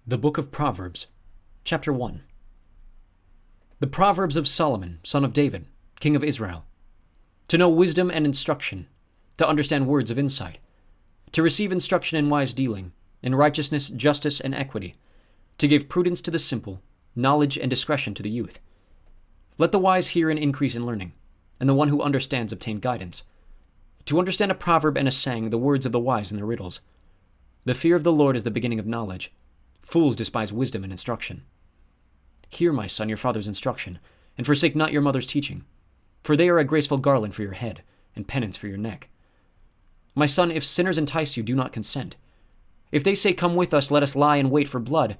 The Book of Proverbs, Chapter 1. The Proverbs of Solomon, son of David, king of Israel. To know wisdom and instruction, to understand words of insight, to receive instruction in wise dealing, in righteousness, justice, and equity, to give prudence to the simple, knowledge and discretion to the youth. Let the wise hear and increase in learning, and the one who understands obtain guidance. To understand a proverb and a saying, the words of the wise and their riddles. The fear of the Lord is the beginning of knowledge. Fools despise wisdom and instruction. Hear, my son, your father's instruction, and forsake not your mother's teaching, for they are a graceful garland for your head, and penance for your neck. My son, if sinners entice you, do not consent. If they say, "Come with us, let us lie in wait for blood,"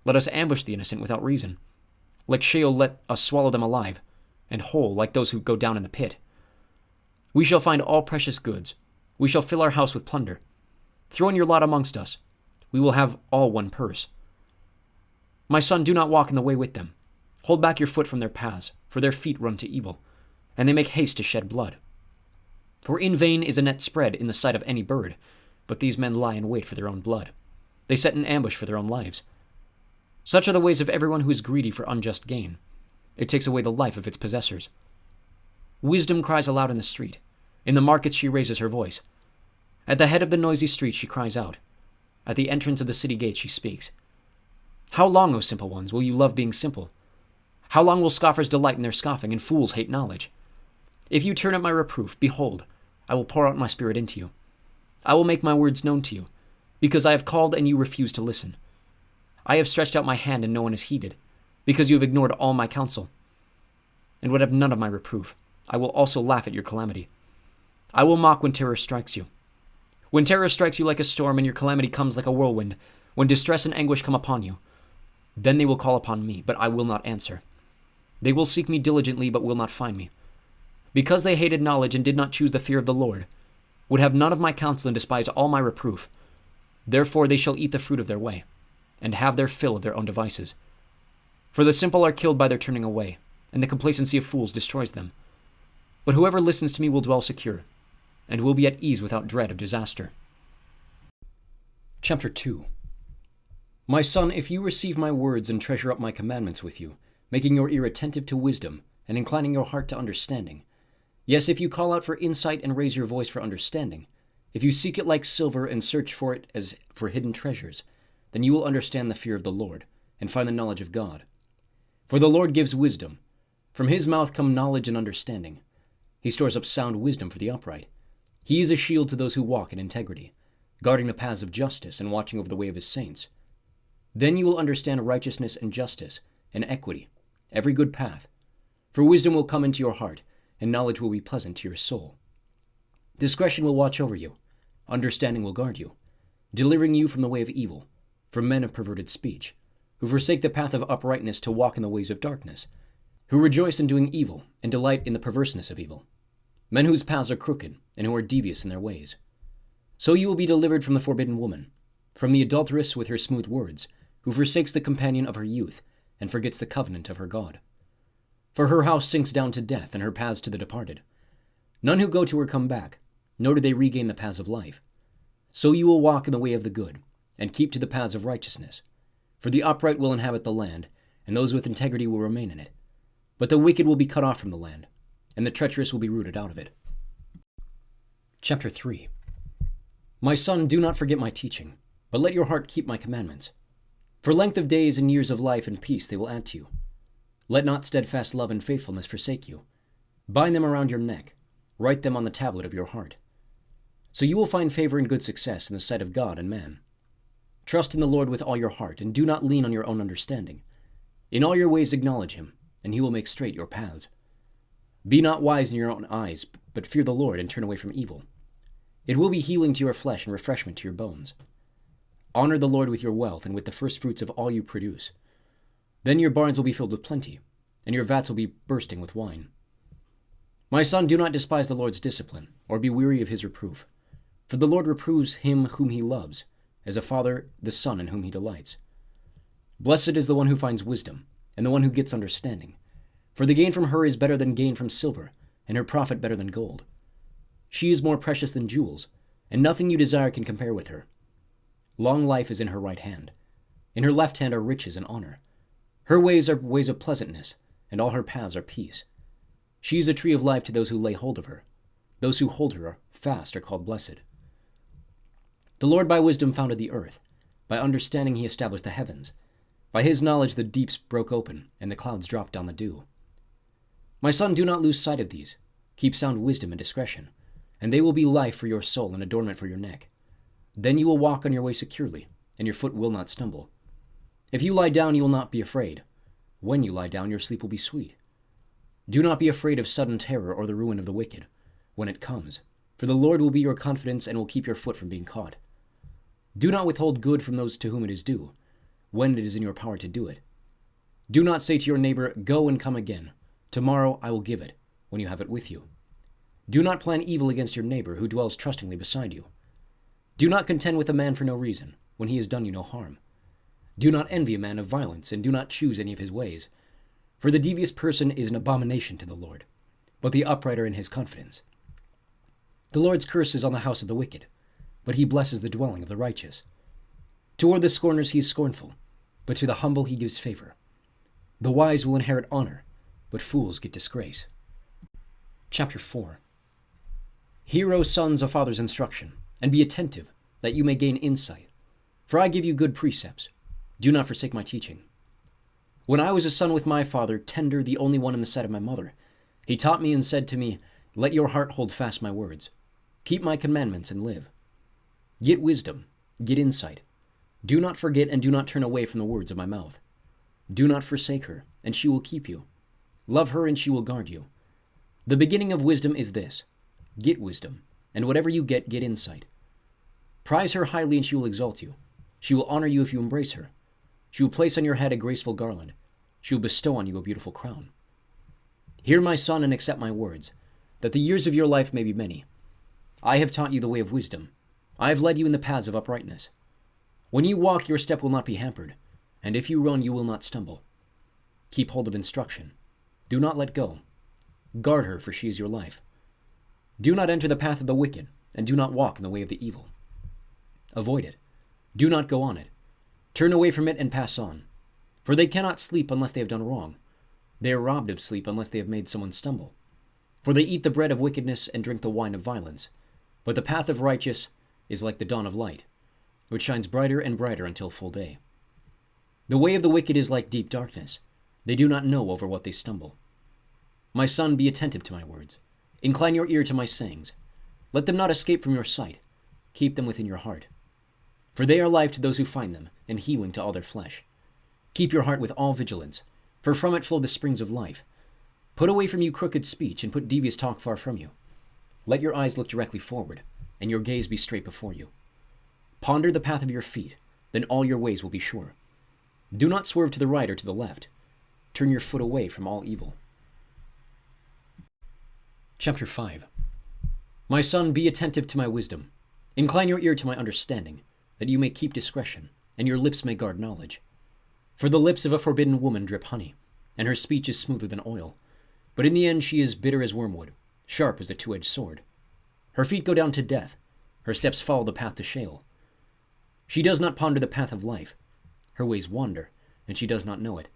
let us ambush the innocent without reason. Like Sheol, let us swallow them alive, and whole, like those who go down in the pit. We shall find all precious goods. We shall fill our house with plunder. Throw in your lot amongst us. We will have all one purse. My son, do not walk in the way with them. Hold back your foot from their paths, for their feet run to evil, and they make haste to shed blood. For in vain is a net spread in the sight of any bird, but these men lie in wait for their own blood. They set an ambush for their own lives. Such are the ways of everyone who is greedy for unjust gain. It takes away the life of its possessors. Wisdom cries aloud in the street. In the markets she raises her voice. At the head of the noisy street she cries out. At the entrance of the city gate she speaks. How long, O simple ones, will you love being simple? How long will scoffers delight in their scoffing, and fools hate knowledge? If you turn at my reproof, behold, I will pour out my spirit into you. I will make my words known to you, because I have called and you refuse to listen. I have stretched out my hand and no one has heeded, because you have ignored all my counsel, and would have none of my reproof. I will also laugh at your calamity. I will mock when terror strikes you. When terror strikes you like a storm and your calamity comes like a whirlwind, when distress and anguish come upon you, then they will call upon me, but I will not answer. They will seek me diligently, but will not find me. Because they hated knowledge and did not choose the fear of the Lord, would have none of my counsel and despised all my reproof. Therefore they shall eat the fruit of their way, and have their fill of their own devices. For the simple are killed by their turning away, and the complacency of fools destroys them. But whoever listens to me will dwell secure, and will be at ease without dread of disaster. Chapter 2. My son, if you receive my words and treasure up my commandments with you, making your ear attentive to wisdom, and inclining your heart to understanding, yes, if you call out for insight and raise your voice for understanding, if you seek it like silver and search for it as for hidden treasures, then you will understand the fear of the Lord, and find the knowledge of God. For the Lord gives wisdom. From his mouth come knowledge and understanding. He stores up sound wisdom for the upright. He is a shield to those who walk in integrity, guarding the paths of justice and watching over the way of his saints. Then you will understand righteousness and justice and equity, every good path. For wisdom will come into your heart, and knowledge will be pleasant to your soul. Discretion will watch over you. Understanding will guard you, delivering you from the way of evil, from men of perverted speech, who forsake the path of uprightness to walk in the ways of darkness, who rejoice in doing evil and delight in the perverseness of evil. Men whose paths are crooked, and who are devious in their ways. So you will be delivered from the forbidden woman, from the adulteress with her smooth words, who forsakes the companion of her youth, and forgets the covenant of her God. For her house sinks down to death, and her paths to the departed. None who go to her come back, nor do they regain the paths of life. So you will walk in the way of the good, and keep to the paths of righteousness. For the upright will inhabit the land, and those with integrity will remain in it. But the wicked will be cut off from the land, and the treacherous will be rooted out of it. Chapter 3. My son, do not forget my teaching, but let your heart keep my commandments. For length of days and years of life and peace they will add to you. Let not steadfast love and faithfulness forsake you. Bind them around your neck, write them on the tablet of your heart. So you will find favor and good success in the sight of God and man. Trust in the Lord with all your heart, and do not lean on your own understanding. In all your ways acknowledge him, and he will make straight your paths. Be not wise in your own eyes, but fear the Lord and turn away from evil. It will be healing to your flesh and refreshment to your bones. Honor the Lord with your wealth and with the first fruits of all you produce. Then your barns will be filled with plenty, and your vats will be bursting with wine. My son, do not despise the Lord's discipline, or be weary of his reproof. For the Lord reproves him whom he loves, as a father the son in whom he delights. Blessed is the one who finds wisdom, and the one who gets understanding. For the gain from her is better than gain from silver, and her profit better than gold. She is more precious than jewels, and nothing you desire can compare with her. Long life is in her right hand. In her left hand are riches and honor. Her ways are ways of pleasantness, and all her paths are peace. She is a tree of life to those who lay hold of her. Those who hold her fast are called blessed. The Lord by wisdom founded the earth. By understanding he established the heavens. By his knowledge the deeps broke open, and the clouds dropped down the dew. My son, do not lose sight of these. Keep sound wisdom and discretion, and they will be life for your soul and adornment for your neck. Then you will walk on your way securely, and your foot will not stumble. If you lie down, you will not be afraid. When you lie down, your sleep will be sweet. Do not be afraid of sudden terror or the ruin of the wicked, when it comes, for the Lord will be your confidence and will keep your foot from being caught. Do not withhold good from those to whom it is due, when it is in your power to do it. Do not say to your neighbor, "Go and come again. Tomorrow I will give it," when you have it with you. Do not plan evil against your neighbor who dwells trustingly beside you. Do not contend with a man for no reason, when he has done you no harm. Do not envy a man of violence, and do not choose any of his ways. For the devious person is an abomination to the Lord, but the upright are in his confidence. The Lord's curse is on the house of the wicked, but he blesses the dwelling of the righteous. Toward the scorners he is scornful, but to the humble he gives favor. The wise will inherit honor, but fools get disgrace. Chapter 4. Hear, O sons, a father's instruction, and be attentive, that you may gain insight. For I give you good precepts. Do not forsake my teaching. When I was a son with my father, tender, the only one in the sight of my mother, he taught me and said to me, "Let your heart hold fast my words. Keep my commandments and live. Get wisdom, get insight. Do not forget and do not turn away from the words of my mouth. Do not forsake her, and she will keep you. Love her, and she will guard you. The beginning of wisdom is this: get wisdom, and whatever you get insight. Prize her highly, and she will exalt you. She will honor you if you embrace her. She will place on your head a graceful garland. She will bestow on you a beautiful crown. Hear, my son, and accept my words, that the years of your life may be many. I have taught you the way of wisdom. I have led you in the paths of uprightness. When you walk, your step will not be hampered, and if you run, you will not stumble. Keep hold of instruction. Do not let go. Guard her, for she is your life. Do not enter the path of the wicked, and do not walk in the way of the evil. Avoid it. Do not go on it. Turn away from it and pass on. For they cannot sleep unless they have done wrong. They are robbed of sleep unless they have made someone stumble. For they eat the bread of wickedness and drink the wine of violence. But the path of righteous is like the dawn of light, which shines brighter and brighter until full day. The way of the wicked is like deep darkness. They do not know over what they stumble. My son, be attentive to my words. Incline your ear to my sayings. Let them not escape from your sight. Keep them within your heart. For they are life to those who find them, and healing to all their flesh. Keep your heart with all vigilance, for from it flow the springs of life. Put away from you crooked speech, and put devious talk far from you. Let your eyes look directly forward, and your gaze be straight before you. Ponder the path of your feet, then all your ways will be sure. Do not swerve to the right or to the left. Turn your foot away from all evil. Chapter 5. My son, be attentive to my wisdom. Incline your ear to my understanding, that you may keep discretion, and your lips may guard knowledge. For the lips of a forbidden woman drip honey, and her speech is smoother than oil. But in the end she is bitter as wormwood, sharp as a two-edged sword. Her feet go down to death. Her steps follow the path to Sheol. She does not ponder the path of life. Her ways wander, and she does not know it.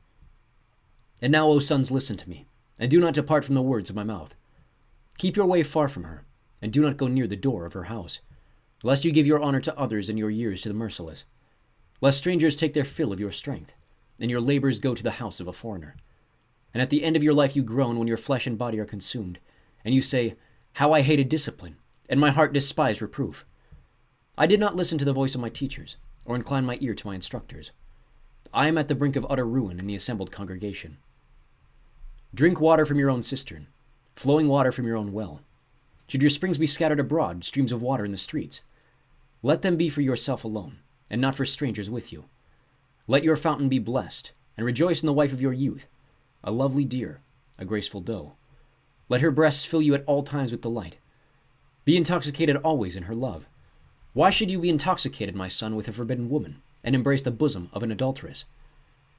And now, O sons, listen to me, and do not depart from the words of my mouth. Keep your way far from her, and do not go near the door of her house, lest you give your honor to others and your years to the merciless. Lest strangers take their fill of your strength, and your labors go to the house of a foreigner. And at the end of your life you groan when your flesh and body are consumed, and you say, "How I hated discipline, and my heart despised reproof. I did not listen to the voice of my teachers, or incline my ear to my instructors. I am at the brink of utter ruin in the assembled congregation. Drink water from your own cistern, flowing water from your own well. Should your springs be scattered abroad, streams of water in the streets? Let them be for yourself alone, and not for strangers with you. Let your fountain be blessed, and rejoice in the wife of your youth, a lovely deer, a graceful doe. Let her breasts fill you at all times with delight. Be intoxicated always in her love. Why should you be intoxicated, my son, with a forbidden woman, and embrace the bosom of an adulteress?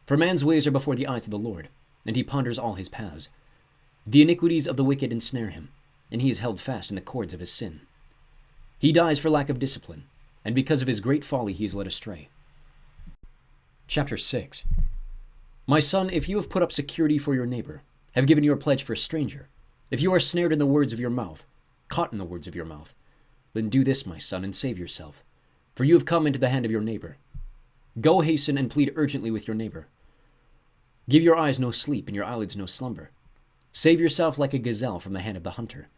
For man's ways are before the eyes of the Lord, and he ponders all his paths. The iniquities of the wicked ensnare him, and he is held fast in the cords of his sin. He dies for lack of discipline, and because of his great folly he is led astray. Chapter 6. My son, if you have put up security for your neighbor, have given your pledge for a stranger, if you are snared in the words of your mouth, caught in the words of your mouth, then do this, my son, and save yourself, for you have come into the hand of your neighbor. Go hasten and plead urgently with your neighbor. Give your eyes no sleep and your eyelids no slumber. Save yourself like a gazelle from the hand of the hunter,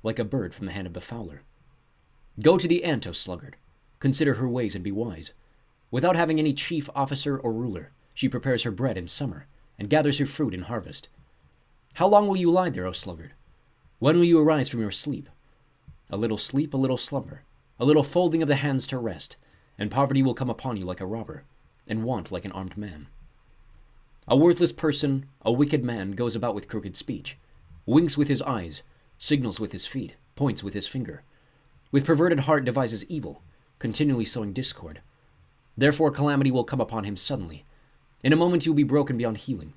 like a bird from the hand of the fowler. Go to the ant, O sluggard. Consider her ways and be wise. Without having any chief, officer, or ruler, she prepares her bread in summer and gathers her fruit in harvest. How long will you lie there, O sluggard? When will you arise from your sleep? A little sleep, a little slumber, a little folding of the hands to rest, and poverty will come upon you like a robber, and want like an armed man. A worthless person, a wicked man, goes about with crooked speech, winks with his eyes, signals with his feet, points with his finger. With perverted heart devises evil, continually sowing discord. Therefore calamity will come upon him suddenly. In a moment he will be broken beyond healing.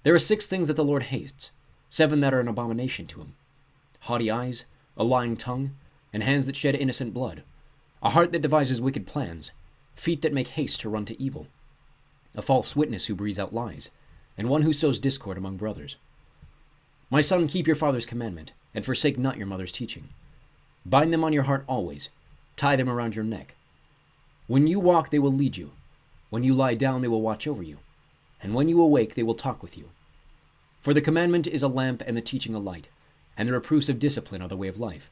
There are 6 things that the Lord hates, 7 that are an abomination to him: haughty eyes, a lying tongue, and hands that shed innocent blood, a heart that devises wicked plans, feet that make haste to run to evil, a false witness who breathes out lies, and one who sows discord among brothers. My son, keep your father's commandment, and forsake not your mother's teaching. Bind them on your heart always, tie them around your neck. When you walk, they will lead you. When you lie down, they will watch over you. And when you awake, they will talk with you. For the commandment is a lamp and the teaching a light, and the reproofs of discipline are the way of life.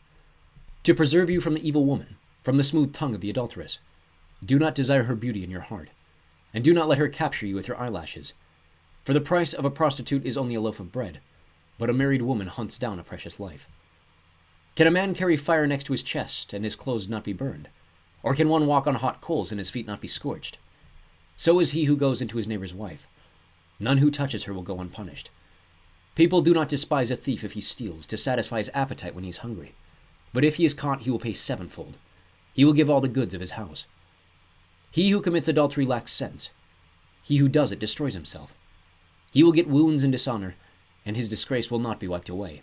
To preserve you from the evil woman, from the smooth tongue of the adulteress. Do not desire her beauty in your heart, and do not let her capture you with her eyelashes. For the price of a prostitute is only a loaf of bread, but a married woman hunts down a precious life. Can a man carry fire next to his chest and his clothes not be burned? Or can one walk on hot coals and his feet not be scorched? So is he who goes into his neighbor's wife. None who touches her will go unpunished. People do not despise a thief if he steals, to satisfy his appetite when he is hungry. But if he is caught, he will pay 7-fold. He will give all the goods of his house. He who commits adultery lacks sense. He who does it destroys himself. He will get wounds and dishonor, and his disgrace will not be wiped away.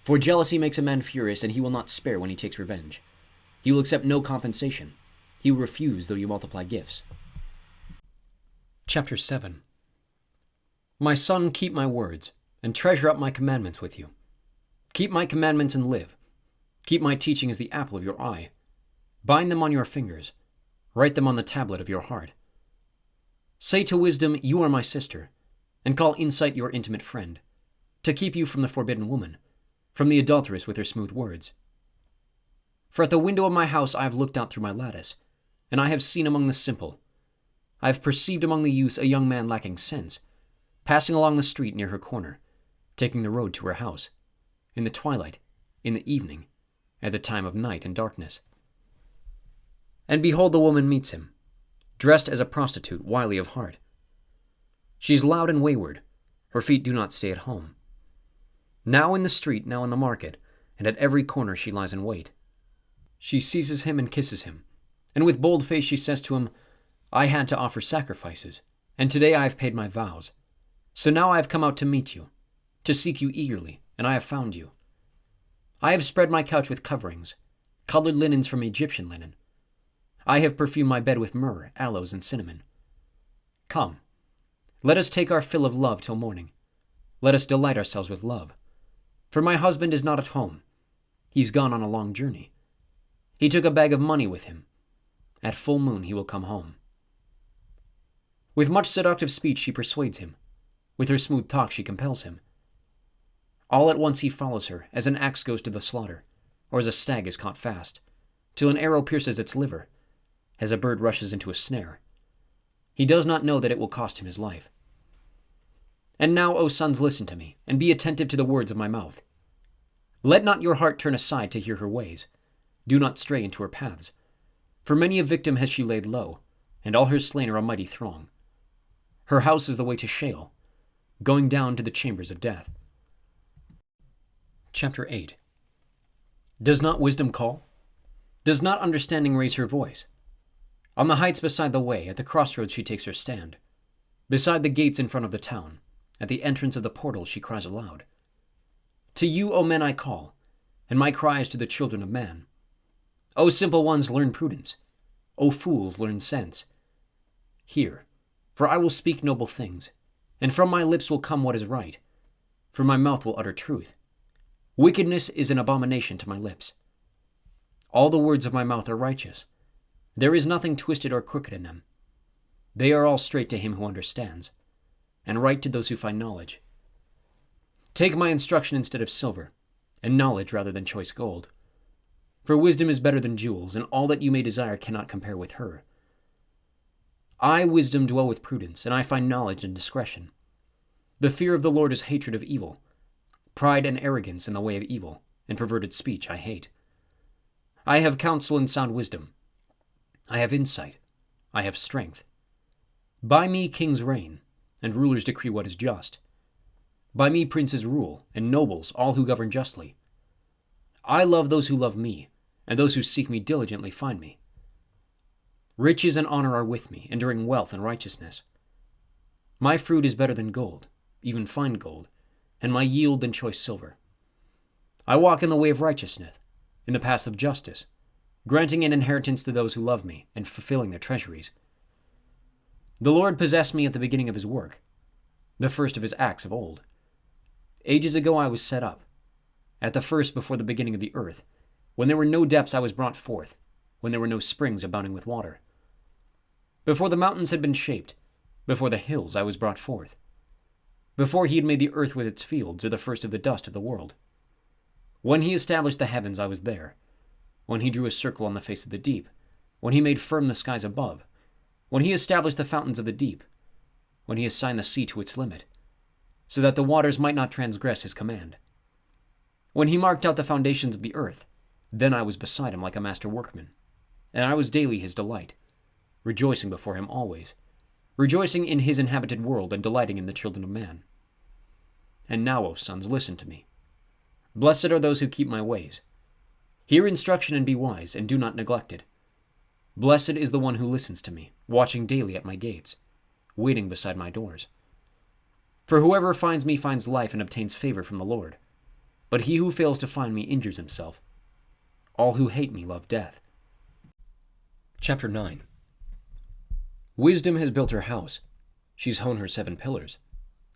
For jealousy makes a man furious, and he will not spare when he takes revenge. He will accept no compensation. He will refuse though you multiply gifts. Chapter 7. My son, keep my words, and treasure up my commandments with you. Keep my commandments and live. Keep my teaching as the apple of your eye. Bind them on your fingers. Write them on the tablet of your heart. Say to wisdom, you are my sister, and call insight your intimate friend, to keep you from the forbidden woman, from the adulteress with her smooth words. For at the window of my house I have looked out through my lattice, and I have seen among the simple. I have perceived among the youths a young man lacking sense, passing along the street near her corner, taking the road to her house, in the twilight, in the evening, at the time of night and darkness. And behold, the woman meets him, dressed as a prostitute, wily of heart. She is loud and wayward, her feet do not stay at home. Now in the street, now in the market, and at every corner she lies in wait. She seizes him and kisses him, and with bold face she says to him, I had to offer sacrifices, and today I have paid my vows. So now I have come out to meet you, to seek you eagerly, and I have found you. I have spread my couch with coverings, colored linens from Egyptian linen. I have perfumed my bed with myrrh, aloes, and cinnamon. Come, let us take our fill of love till morning. Let us delight ourselves with love. For my husband is not at home. He's gone on a long journey. He took a bag of money with him. At full moon he will come home. With much seductive speech she persuades him. With her smooth talk she compels him. All at once he follows her, as an axe goes to the slaughter, or as a stag is caught fast, till an arrow pierces its liver, as a bird rushes into a snare. He does not know that it will cost him his life. And now, O sons, listen to me, and be attentive to the words of my mouth. Let not your heart turn aside to hear her ways. Do not stray into her paths. For many a victim has she laid low, and all her slain are a mighty throng. Her house is the way to Sheol, going down to the chambers of death. Chapter 8. Does not wisdom call? Does not understanding raise her voice? On the heights beside the way, at the crossroads she takes her stand. Beside the gates in front of the town, at the entrance of the portal she cries aloud. To you, O men, I call, and my cry is to the children of man. O simple ones, learn prudence. O fools, learn sense. Hear, for I will speak noble things, and from my lips will come what is right, for my mouth will utter truth. Wickedness is an abomination to my lips. All the words of my mouth are righteous. There is nothing twisted or crooked in them. They are all straight to him who understands, and right to those who find knowledge. Take my instruction instead of silver, and knowledge rather than choice gold. For wisdom is better than jewels, and all that you may desire cannot compare with her. I, wisdom, dwell with prudence, and I find knowledge and discretion. The fear of the Lord is hatred of evil. Pride and arrogance in the way of evil, and perverted speech I hate. I have counsel and sound wisdom. I have insight. I have strength. By me kings reign, and rulers decree what is just. By me princes rule, and nobles, all who govern justly. I love those who love me, and those who seek me diligently find me. Riches and honor are with me, enduring wealth and righteousness. My fruit is better than gold, even fine gold, and my yield than choice silver. I walk in the way of righteousness, in the paths of justice, granting an inheritance to those who love me, and fulfilling their treasuries. The Lord possessed me at the beginning of his work, the first of his acts of old. Ages ago I was set up, at the first before the beginning of the earth. When there were no depths I was brought forth, when there were no springs abounding with water. Before the mountains had been shaped, before the hills I was brought forth. Before he had made the earth with its fields, or the first of the dust of the world. When he established the heavens I was there. When he drew a circle on the face of the deep. When he made firm the skies above. When he established the fountains of the deep. When he assigned the sea to its limit, so that the waters might not transgress his command. When he marked out the foundations of the earth, then I was beside him like a master workman, and I was daily his delight, rejoicing before him always, rejoicing in his inhabited world and delighting in the children of man. And now, O sons, listen to me. Blessed are those who keep my ways. Hear instruction and be wise, and do not neglect it. Blessed is the one who listens to me, watching daily at my gates, waiting beside my doors. For whoever finds me finds life and obtains favor from the Lord. But he who fails to find me injures himself. All who hate me love death. Chapter 9. Wisdom has built her house. She's hewn her 7 pillars.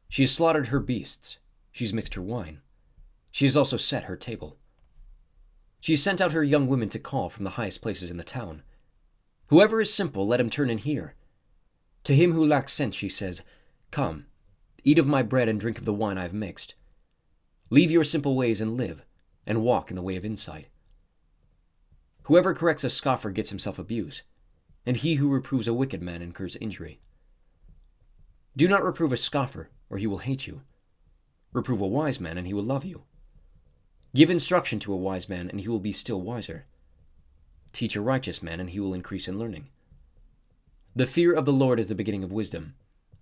She has slaughtered her beasts. She's mixed her wine. She has also set her table. She has sent out her young women to call from the highest places in the town. Whoever is simple, let him turn and hear. To him who lacks sense, she says, Come, eat of my bread and drink of the wine I have mixed. Leave your simple ways and live, and walk in the way of insight. Whoever corrects a scoffer gets himself abuse, and he who reproves a wicked man incurs injury. Do not reprove a scoffer, or he will hate you. Reprove a wise man, and he will love you. Give instruction to a wise man, and he will be still wiser. Teach a righteous man, and he will increase in learning. The fear of the Lord is the beginning of wisdom,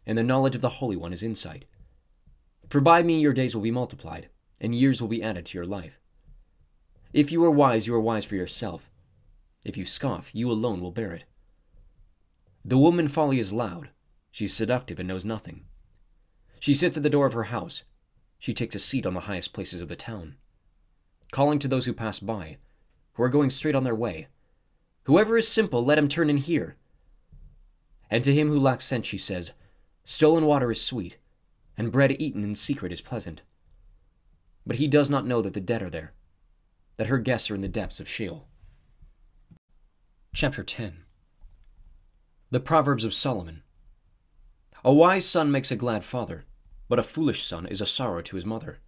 and the knowledge of the Holy One is insight. For by me your days will be multiplied, and years will be added to your life. If you are wise for yourself. If you scoff, you alone will bear it. The woman folly is loud. She is seductive and knows nothing. She sits at the door of her house. She takes a seat on the highest places of the town, calling to those who pass by, who are going straight on their way. Whoever is simple, let him turn and hear. And to him who lacks sense she says, Stolen water is sweet, and bread eaten in secret is pleasant. But he does not know that the dead are there, that her guests are in the depths of Sheol. Chapter 10. The Proverbs of Solomon. A wise son makes a glad father, but a foolish son is a sorrow to his mother.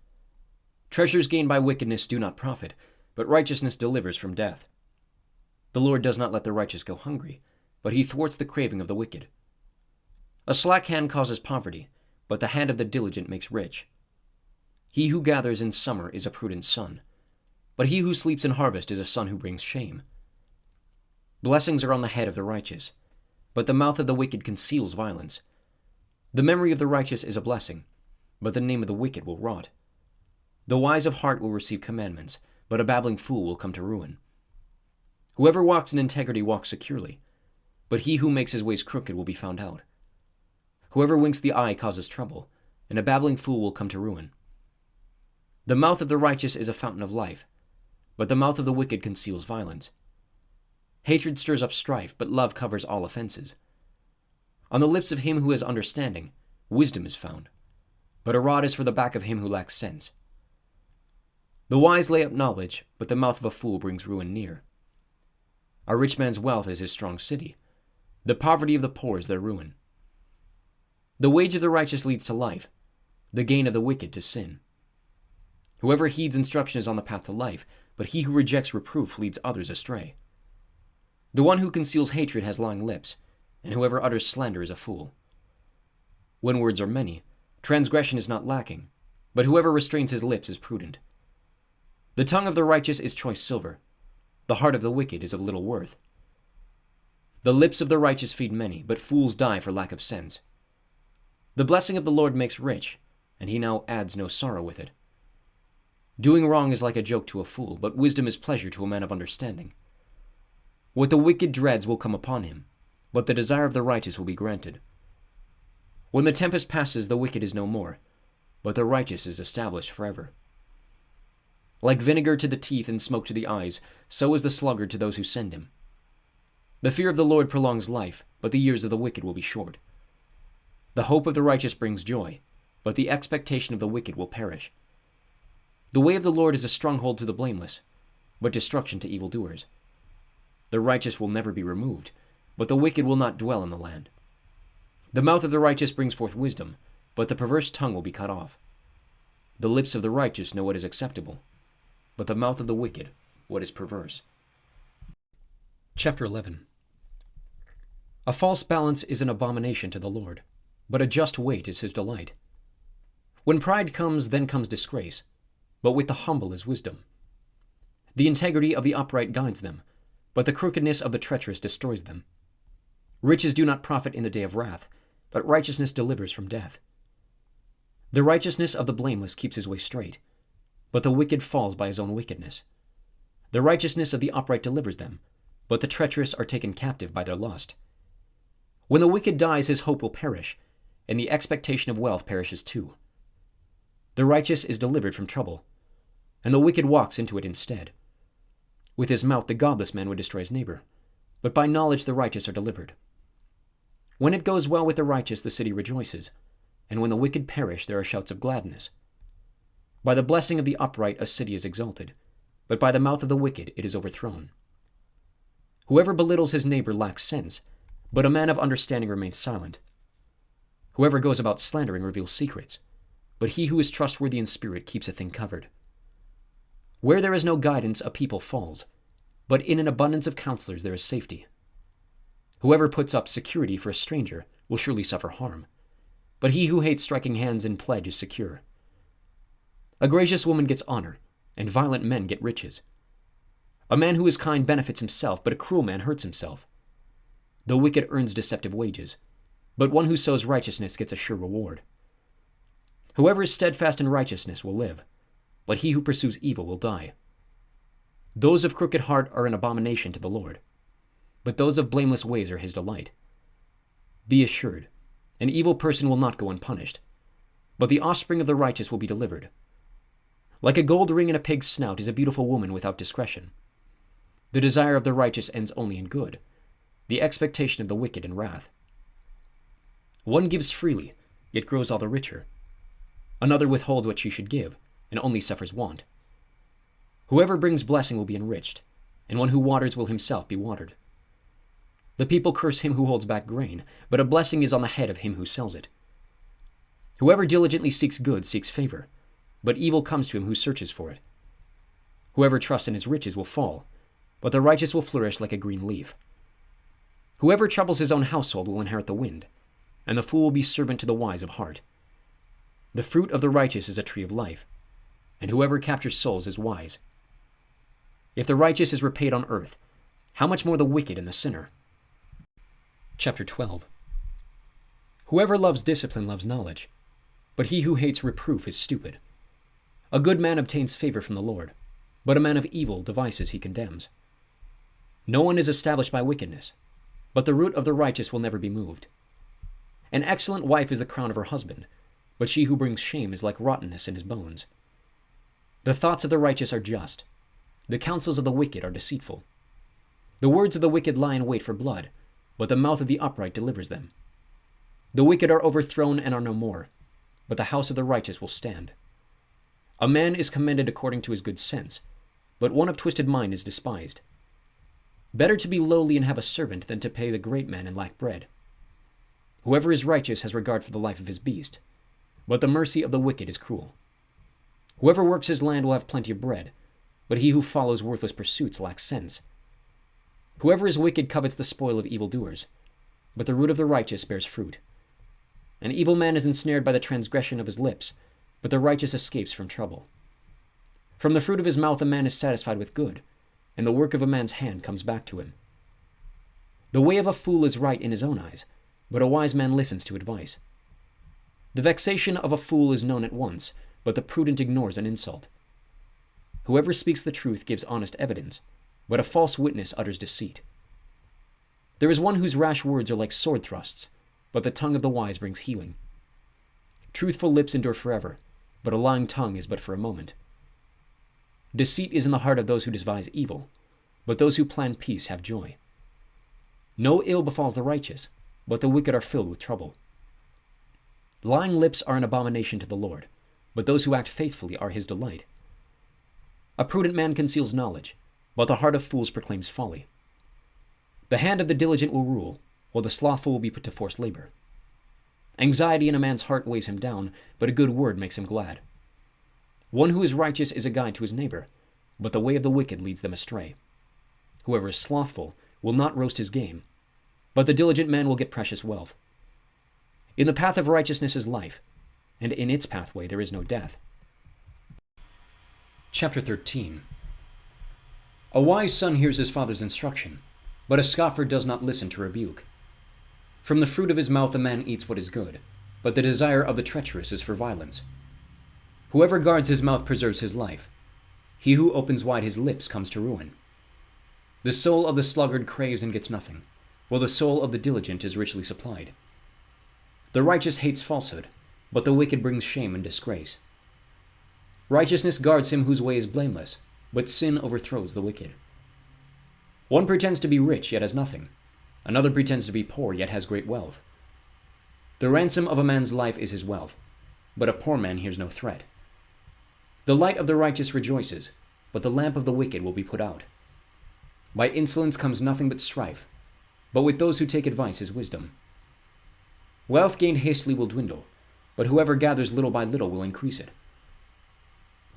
Treasures gained by wickedness do not profit, but righteousness delivers from death. The Lord does not let the righteous go hungry, but he thwarts the craving of the wicked. A slack hand causes poverty, but the hand of the diligent makes rich. He who gathers in summer is a prudent son, but he who sleeps in harvest is a son who brings shame. Blessings are on the head of the righteous, but the mouth of the wicked conceals violence. The memory of the righteous is a blessing, but the name of the wicked will rot. The wise of heart will receive commandments, but a babbling fool will come to ruin. Whoever walks in integrity walks securely, but he who makes his ways crooked will be found out. Whoever winks the eye causes trouble, and a babbling fool will come to ruin. The mouth of the righteous is a fountain of life, but the mouth of the wicked conceals violence. Hatred stirs up strife, but love covers all offenses. On the lips of him who has understanding, wisdom is found, but a rod is for the back of him who lacks sense. The wise lay up knowledge, but the mouth of a fool brings ruin near. A rich man's wealth is his strong city. The poverty of the poor is their ruin. The wage of the righteous leads to life, the gain of the wicked to sin. Whoever heeds instruction is on the path to life, but he who rejects reproof leads others astray. The one who conceals hatred has lying lips, and whoever utters slander is a fool. When words are many, transgression is not lacking, but whoever restrains his lips is prudent. The tongue of the righteous is choice silver. The heart of the wicked is of little worth. The lips of the righteous feed many, but fools die for lack of sense. The blessing of the Lord makes rich, and he now adds no sorrow with it. Doing wrong is like a joke to a fool, but wisdom is pleasure to a man of understanding. What the wicked dreads will come upon him, but the desire of the righteous will be granted. When the tempest passes, the wicked is no more, but the righteous is established forever. Like vinegar to the teeth and smoke to the eyes, so is the sluggard to those who send him. The fear of the Lord prolongs life, but the years of the wicked will be short. The hope of the righteous brings joy, but the expectation of the wicked will perish. The way of the Lord is a stronghold to the blameless, but destruction to evildoers. The righteous will never be removed, but the wicked will not dwell in the land. The mouth of the righteous brings forth wisdom, but the perverse tongue will be cut off. The lips of the righteous know what is acceptable, but the mouth of the wicked what is perverse. Chapter 11. A false balance is an abomination to the Lord, but a just weight is his delight. When pride comes, then comes disgrace, but with the humble is wisdom. The integrity of the upright guides them, but the crookedness of the treacherous destroys them. Riches do not profit in the day of wrath, but righteousness delivers from death. The righteousness of the blameless keeps his way straight, but the wicked falls by his own wickedness. The righteousness of the upright delivers them, but the treacherous are taken captive by their lust. When the wicked dies, his hope will perish, and the expectation of wealth perishes too. The righteous is delivered from trouble, and the wicked walks into it instead. With his mouth the godless man would destroy his neighbor, but by knowledge the righteous are delivered. When it goes well with the righteous, the city rejoices, and when the wicked perish, there are shouts of gladness. By the blessing of the upright a city is exalted, but by the mouth of the wicked it is overthrown. Whoever belittles his neighbor lacks sense, but a man of understanding remains silent. Whoever goes about slandering reveals secrets, but he who is trustworthy in spirit keeps a thing covered. Where there is no guidance, a people falls, but in an abundance of counselors there is safety. Whoever puts up security for a stranger will surely suffer harm, but he who hates striking hands in pledge is secure. A gracious woman gets honor, and violent men get riches. A man who is kind benefits himself, but a cruel man hurts himself. The wicked earns deceptive wages, but one who sows righteousness gets a sure reward. Whoever is steadfast in righteousness will live, but he who pursues evil will die. Those of crooked heart are an abomination to the Lord, but those of blameless ways are his delight. Be assured, an evil person will not go unpunished, but the offspring of the righteous will be delivered. Like a gold ring in a pig's snout is a beautiful woman without discretion. The desire of the righteous ends only in good, the expectation of the wicked in wrath. One gives freely, yet grows all the richer. Another withholds what she should give, and only suffers want. Whoever brings blessing will be enriched, and one who waters will himself be watered. The people curse him who holds back grain, but a blessing is on the head of him who sells it. Whoever diligently seeks good seeks favor, but evil comes to him who searches for it. Whoever trusts in his riches will fall, but the righteous will flourish like a green leaf. Whoever troubles his own household will inherit the wind, and the fool will be servant to the wise of heart. The fruit of the righteous is a tree of life, and whoever captures souls is wise. If the righteous is repaid on earth, how much more the wicked and the sinner? Chapter 12. Whoever loves discipline loves knowledge, but he who hates reproof is stupid. A good man obtains favor from the Lord, but a man of evil devices he condemns. No one is established by wickedness, but the root of the righteous will never be moved. An excellent wife is the crown of her husband, but she who brings shame is like rottenness in his bones. The thoughts of the righteous are just, the counsels of the wicked are deceitful. The words of the wicked lie in wait for blood, but the mouth of the upright delivers them. The wicked are overthrown and are no more, but the house of the righteous will stand. A man is commended according to his good sense, but one of twisted mind is despised. Better to be lowly and have a servant than to pay the great man and lack bread. Whoever is righteous has regard for the life of his beast, but the mercy of the wicked is cruel. Whoever works his land will have plenty of bread, but he who follows worthless pursuits lacks sense. Whoever is wicked covets the spoil of evildoers, but the root of the righteous bears fruit. An evil man is ensnared by the transgression of his lips, but the righteous escapes from trouble. From the fruit of his mouth a man is satisfied with good, and the work of a man's hand comes back to him. The way of a fool is right in his own eyes, but a wise man listens to advice. The vexation of a fool is known at once, but the prudent ignores an insult. Whoever speaks the truth gives honest evidence, but a false witness utters deceit. There is one whose rash words are like sword thrusts, but the tongue of the wise brings healing. Truthful lips endure forever, but a lying tongue is but for a moment. Deceit is in the heart of those who devise evil, but those who plan peace have joy. No ill befalls the righteous, but the wicked are filled with trouble. Lying lips are an abomination to the Lord, but those who act faithfully are his delight. A prudent man conceals knowledge, but the heart of fools proclaims folly. The hand of the diligent will rule, while the slothful will be put to forced labor. Anxiety in a man's heart weighs him down, but a good word makes him glad. One who is righteous is a guide to his neighbor, but the way of the wicked leads them astray. Whoever is slothful will not roast his game, but the diligent man will get precious wealth. In the path of righteousness is life, and in its pathway there is no death. Chapter 13. A wise son hears his father's instruction, but a scoffer does not listen to rebuke. From the fruit of his mouth a man eats what is good, but the desire of the treacherous is for violence. Whoever guards his mouth preserves his life. He who opens wide his lips comes to ruin. The soul of the sluggard craves and gets nothing, while the soul of the diligent is richly supplied. The righteous hates falsehood, but the wicked brings shame and disgrace. Righteousness guards him whose way is blameless, but sin overthrows the wicked. One pretends to be rich, yet has nothing. Another pretends to be poor, yet has great wealth. The ransom of a man's life is his wealth, but a poor man hears no threat. The light of the righteous rejoices, but the lamp of the wicked will be put out. By insolence comes nothing but strife, but with those who take advice is wisdom. Wealth gained hastily will dwindle, but whoever gathers little by little will increase it.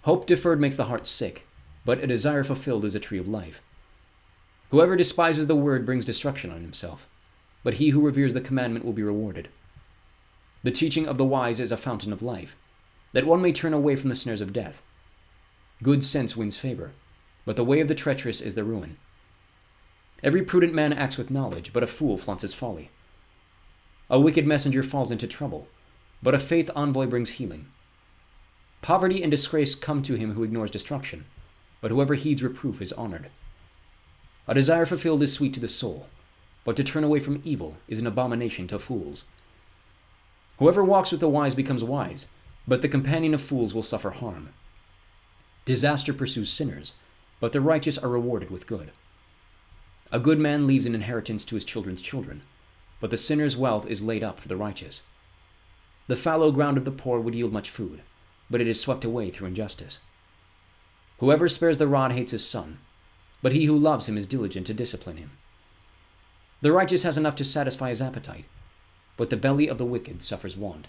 Hope deferred makes the heart sick, but a desire fulfilled is a tree of life. Whoever despises the word brings destruction on himself, but he who reveres the commandment will be rewarded. The teaching of the wise is a fountain of life, that one may turn away from the snares of death. Good sense wins favor, but the way of the treacherous is their ruin. Every prudent man acts with knowledge, but a fool flaunts his folly. A wicked messenger falls into trouble, but a faith envoy brings healing. Poverty and disgrace come to him who ignores destruction, but whoever heeds reproof is honored. A desire fulfilled is sweet to the soul, but to turn away from evil is an abomination to fools. Whoever walks with the wise becomes wise, but the companion of fools will suffer harm. Disaster pursues sinners, but the righteous are rewarded with good. A good man leaves an inheritance to his children's children, but the sinner's wealth is laid up for the righteous. The fallow ground of the poor would yield much food, but it is swept away through injustice. Whoever spares the rod hates his son, but he who loves him is diligent to discipline him. The righteous has enough to satisfy his appetite, but the belly of the wicked suffers want.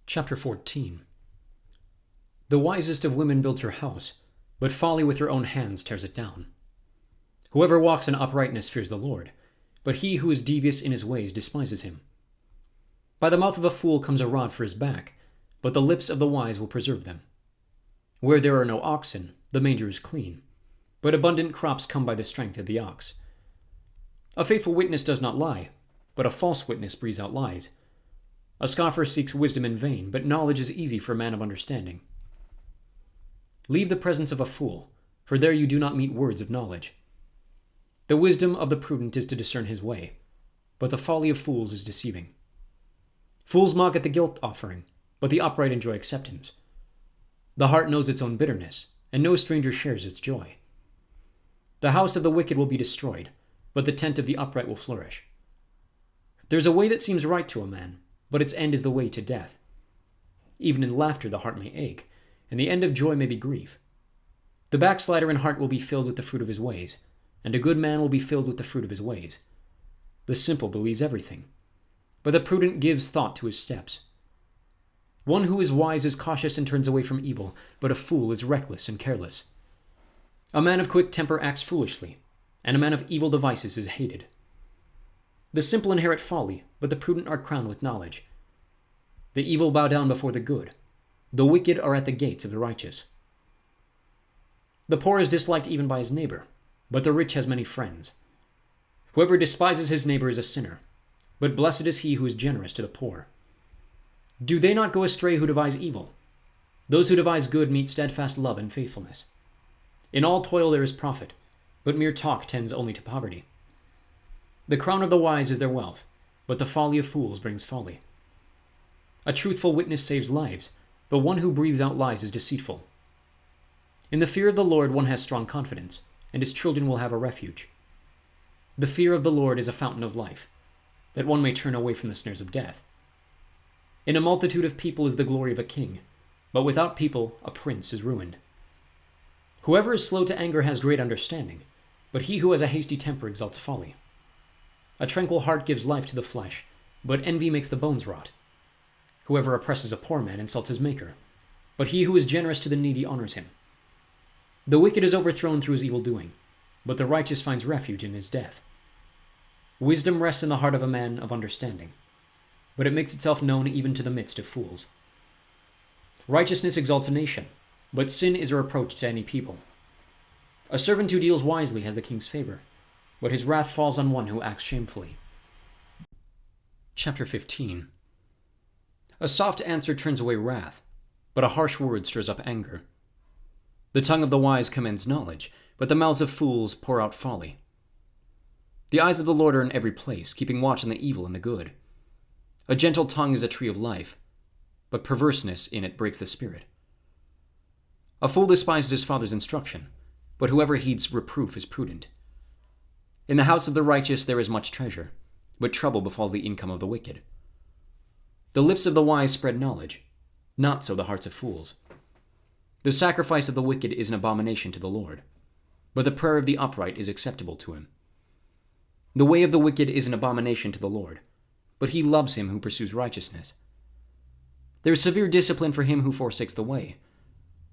Chapter 14. The wisest of women builds her house, but folly with her own hands tears it down. Whoever walks in uprightness fears the Lord, but he who is devious in his ways despises him. By the mouth of a fool comes a rod for his back, but the lips of the wise will preserve them. Where there are no oxen, the manger is clean, but abundant crops come by the strength of the ox. A faithful witness does not lie, but a false witness breathes out lies. A scoffer seeks wisdom in vain, but knowledge is easy for a man of understanding. Leave the presence of a fool, for there you do not meet words of knowledge. The wisdom of the prudent is to discern his way, but the folly of fools is deceiving. Fools mock at the guilt offering, but the upright enjoy acceptance. The heart knows its own bitterness, and no stranger shares its joy. The house of the wicked will be destroyed, but the tent of the upright will flourish. There's a way that seems right to a man, but its end is the way to death. Even in laughter the heart may ache, and the end of joy may be grief. The backslider in heart will be filled with the fruit of his ways, and a good man will be filled with the fruit of his ways. The simple believes everything, but the prudent gives thought to his steps. One who is wise is cautious and turns away from evil, but a fool is reckless and careless. A man of quick temper acts foolishly, and a man of evil devices is hated. The simple inherit folly, but the prudent are crowned with knowledge. The evil bow down before the good. The wicked are at the gates of the righteous. The poor is disliked even by his neighbor, but the rich has many friends. Whoever despises his neighbor is a sinner, but blessed is he who is generous to the poor. Do they not go astray who devise evil? Those who devise good meet steadfast love and faithfulness. In all toil there is profit, but mere talk tends only to poverty. The crown of the wise is their wealth, but the folly of fools brings folly. A truthful witness saves lives, but one who breathes out lies is deceitful. In the fear of the Lord one has strong confidence, and his children will have a refuge. The fear of the Lord is a fountain of life, that one may turn away from the snares of death. In a multitude of people is the glory of a king, but without people a prince is ruined. Whoever is slow to anger has great understanding, but he who has a hasty temper exalts folly. A tranquil heart gives life to the flesh, but envy makes the bones rot. Whoever oppresses a poor man insults his maker, but he who is generous to the needy honors him. The wicked is overthrown through his evil doing, but the righteous finds refuge in his death. Wisdom rests in the heart of a man of understanding, but it makes itself known even to the midst of fools. Righteousness exalts a nation, but sin is a reproach to any people. A servant who deals wisely has the king's favor, but his wrath falls on one who acts shamefully. Chapter 15. A soft answer turns away wrath, but a harsh word stirs up anger. The tongue of the wise commends knowledge, but the mouths of fools pour out folly. The eyes of the Lord are in every place, keeping watch on the evil and the good. A gentle tongue is a tree of life, but perverseness in it breaks the spirit. A fool despises his father's instruction, but whoever heeds reproof is prudent. In the house of the righteous there is much treasure, but trouble befalls the income of the wicked. The lips of the wise spread knowledge, not so the hearts of fools. The sacrifice of the wicked is an abomination to the Lord, but the prayer of the upright is acceptable to him. The way of the wicked is an abomination to the Lord, but he loves him who pursues righteousness. There is severe discipline for him who forsakes the way.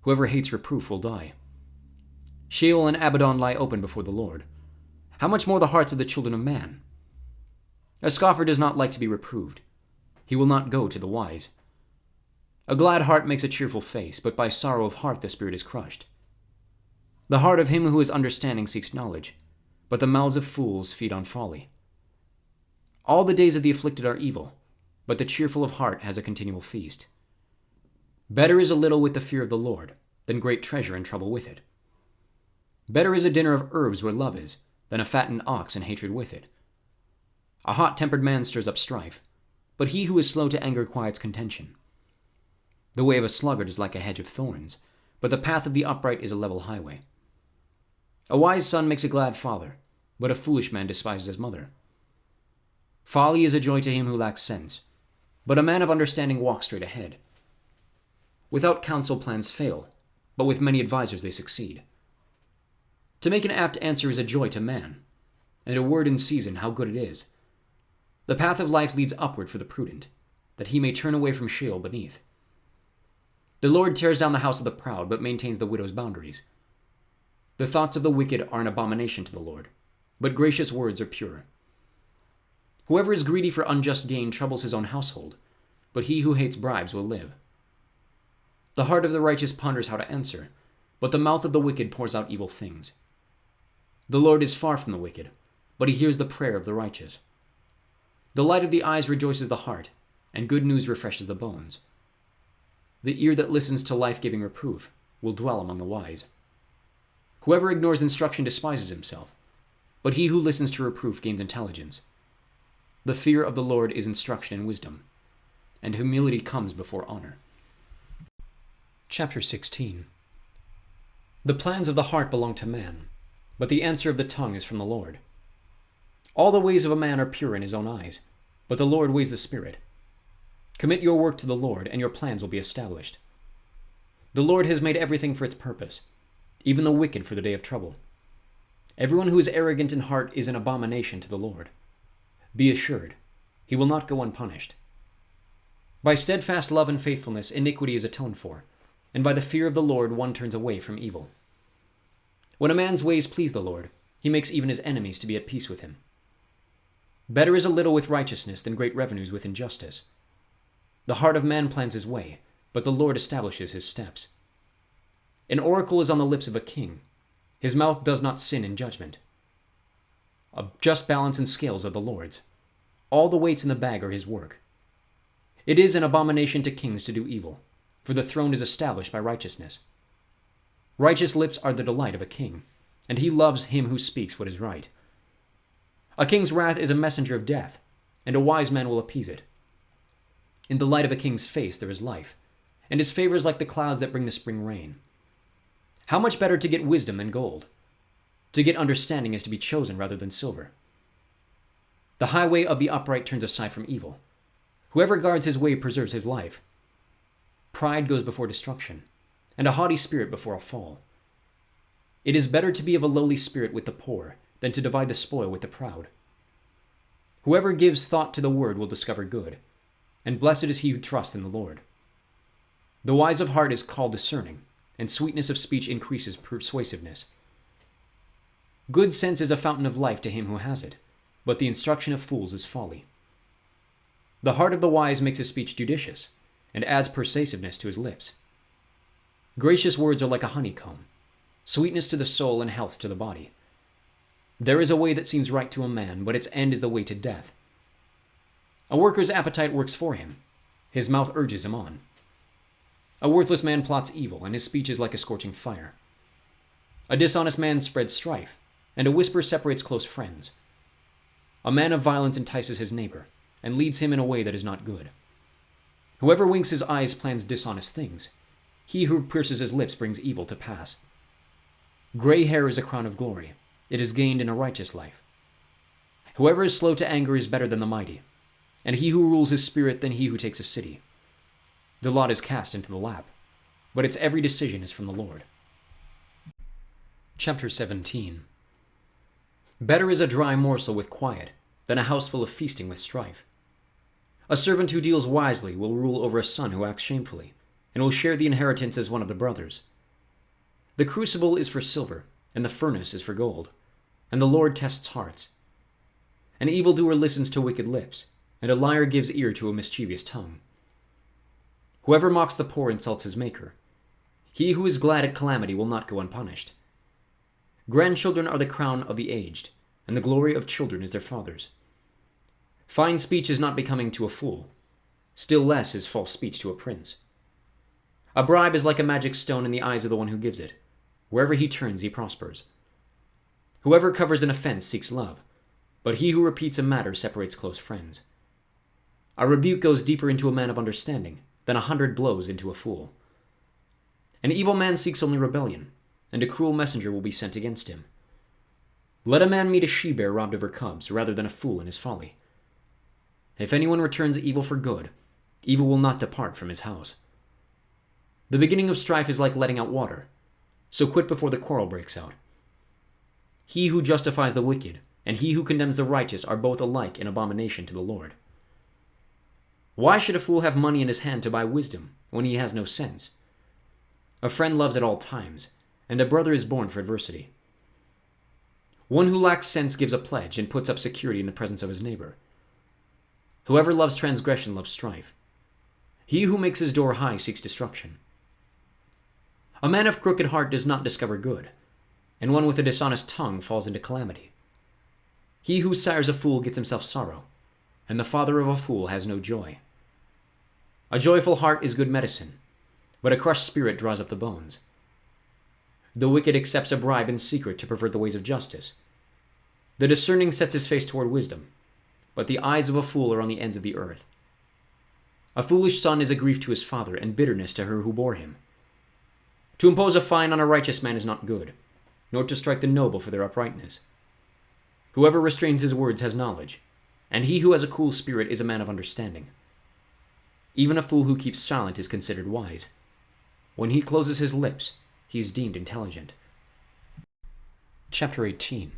Whoever hates reproof will die. Sheol and Abaddon lie open before the Lord. How much more the hearts of the children of man? A scoffer does not like to be reproved. He will not go to the wise. A glad heart makes a cheerful face, but by sorrow of heart the spirit is crushed. The heart of him who is understanding seeks knowledge, but the mouths of fools feed on folly. All the days of the afflicted are evil, but the cheerful of heart has a continual feast. Better is a little with the fear of the Lord than great treasure and trouble with it. Better is a dinner of herbs where love is, than a fattened ox and hatred with it. A hot-tempered man stirs up strife, but he who is slow to anger quiets contention. The way of a sluggard is like a hedge of thorns, but the path of the upright is a level highway. A wise son makes a glad father, but a foolish man despises his mother. Folly is a joy to him who lacks sense, but a man of understanding walks straight ahead. Without counsel plans fail, but with many advisers they succeed. To make an apt answer is a joy to man, and a word in season how good it is. The path of life leads upward for the prudent, that he may turn away from Sheol beneath. The Lord tears down the house of the proud, but maintains the widow's boundaries. The thoughts of the wicked are an abomination to the Lord, but gracious words are pure. Whoever is greedy for unjust gain troubles his own household, but he who hates bribes will live. The heart of the righteous ponders how to answer, but the mouth of the wicked pours out evil things. The Lord is far from the wicked, but he hears the prayer of the righteous. The light of the eyes rejoices the heart, and good news refreshes the bones. The ear that listens to life-giving reproof will dwell among the wise. Whoever ignores instruction despises himself, but he who listens to reproof gains intelligence. The fear of the Lord is instruction and wisdom, and humility comes before honor. Chapter 16. The plans of the heart belong to man, but the answer of the tongue is from the Lord. All the ways of a man are pure in his own eyes, but the Lord weighs the spirit. Commit your work to the Lord, and your plans will be established. The Lord has made everything for its purpose, even the wicked for the day of trouble. Everyone who is arrogant in heart is an abomination to the Lord. Be assured, he will not go unpunished. By steadfast love and faithfulness, iniquity is atoned for, and by the fear of the Lord one turns away from evil. When a man's ways please the Lord, he makes even his enemies to be at peace with him. Better is a little with righteousness than great revenues with injustice. The heart of man plans his way, but the Lord establishes his steps. An oracle is on the lips of a king. His mouth does not sin in judgment. A just balance and scales are the Lord's. All the weights in the bag are his work. It is an abomination to kings to do evil, for the throne is established by righteousness. Righteous lips are the delight of a king, and he loves him who speaks what is right. A king's wrath is a messenger of death, and a wise man will appease it. In the light of a king's face there is life, and his favor is like the clouds that bring the spring rain. How much better to get wisdom than gold? To get understanding is to be chosen rather than silver. The highway of the upright turns aside from evil. Whoever guards his way preserves his life. Pride goes before destruction, and a haughty spirit before a fall. It is better to be of a lowly spirit with the poor than to divide the spoil with the proud. Whoever gives thought to the word will discover good, and blessed is he who trusts in the Lord. The wise of heart is called discerning, and sweetness of speech increases persuasiveness. Good sense is a fountain of life to him who has it, but the instruction of fools is folly. The heart of the wise makes his speech judicious, and adds persuasiveness to his lips. Gracious words are like a honeycomb, sweetness to the soul and health to the body. There is a way that seems right to a man, but its end is the way to death. A worker's appetite works for him. His mouth urges him on. A worthless man plots evil, and his speech is like a scorching fire. A dishonest man spreads strife, and a whisper separates close friends. A man of violence entices his neighbor, and leads him in a way that is not good. Whoever winks his eyes plans dishonest things. He who pierces his lips brings evil to pass. Gray hair is a crown of glory. It is gained in a righteous life. Whoever is slow to anger is better than the mighty, and he who rules his spirit than he who takes a city. The lot is cast into the lap, but its every decision is from the Lord. Chapter 17. Better is a dry morsel with quiet than a house full of feasting with strife. A servant who deals wisely will rule over a son who acts shamefully, and will share the inheritance as one of the brothers. The crucible is for silver, and the furnace is for gold, and the Lord tests hearts. An evildoer listens to wicked lips, and a liar gives ear to a mischievous tongue. Whoever mocks the poor insults his maker. He who is glad at calamity will not go unpunished. Grandchildren are the crown of the aged, and the glory of children is their fathers. Fine speech is not becoming to a fool. Still less is false speech to a prince. A bribe is like a magic stone in the eyes of the one who gives it. Wherever he turns, he prospers. Whoever covers an offense seeks love, but he who repeats a matter separates close friends. A rebuke goes deeper into a man of understanding than 100 blows into a fool. An evil man seeks only rebellion, and a cruel messenger will be sent against him. Let a man meet a she-bear robbed of her cubs, rather than a fool in his folly. If anyone returns evil for good, evil will not depart from his house. The beginning of strife is like letting out water, so quit before the quarrel breaks out. He who justifies the wicked and he who condemns the righteous are both alike an abomination to the Lord. Why should a fool have money in his hand to buy wisdom when he has no sense? A friend loves at all times, and a brother is born for adversity. One who lacks sense gives a pledge and puts up security in the presence of his neighbor. Whoever loves transgression loves strife. He who makes his door high seeks destruction. A man of crooked heart does not discover good, and one with a dishonest tongue falls into calamity. He who sires a fool gets himself sorrow, and the father of a fool has no joy. A joyful heart is good medicine, but a crushed spirit draws up the bones. The wicked accepts a bribe in secret to pervert the ways of justice. The discerning sets his face toward wisdom, but the eyes of a fool are on the ends of the earth. A foolish son is a grief to his father, and bitterness to her who bore him. To impose a fine on a righteous man is not good, nor to strike the noble for their uprightness. Whoever restrains his words has knowledge, and he who has a cool spirit is a man of understanding. Even a fool who keeps silent is considered wise. When he closes his lips, he is deemed intelligent. Chapter 18.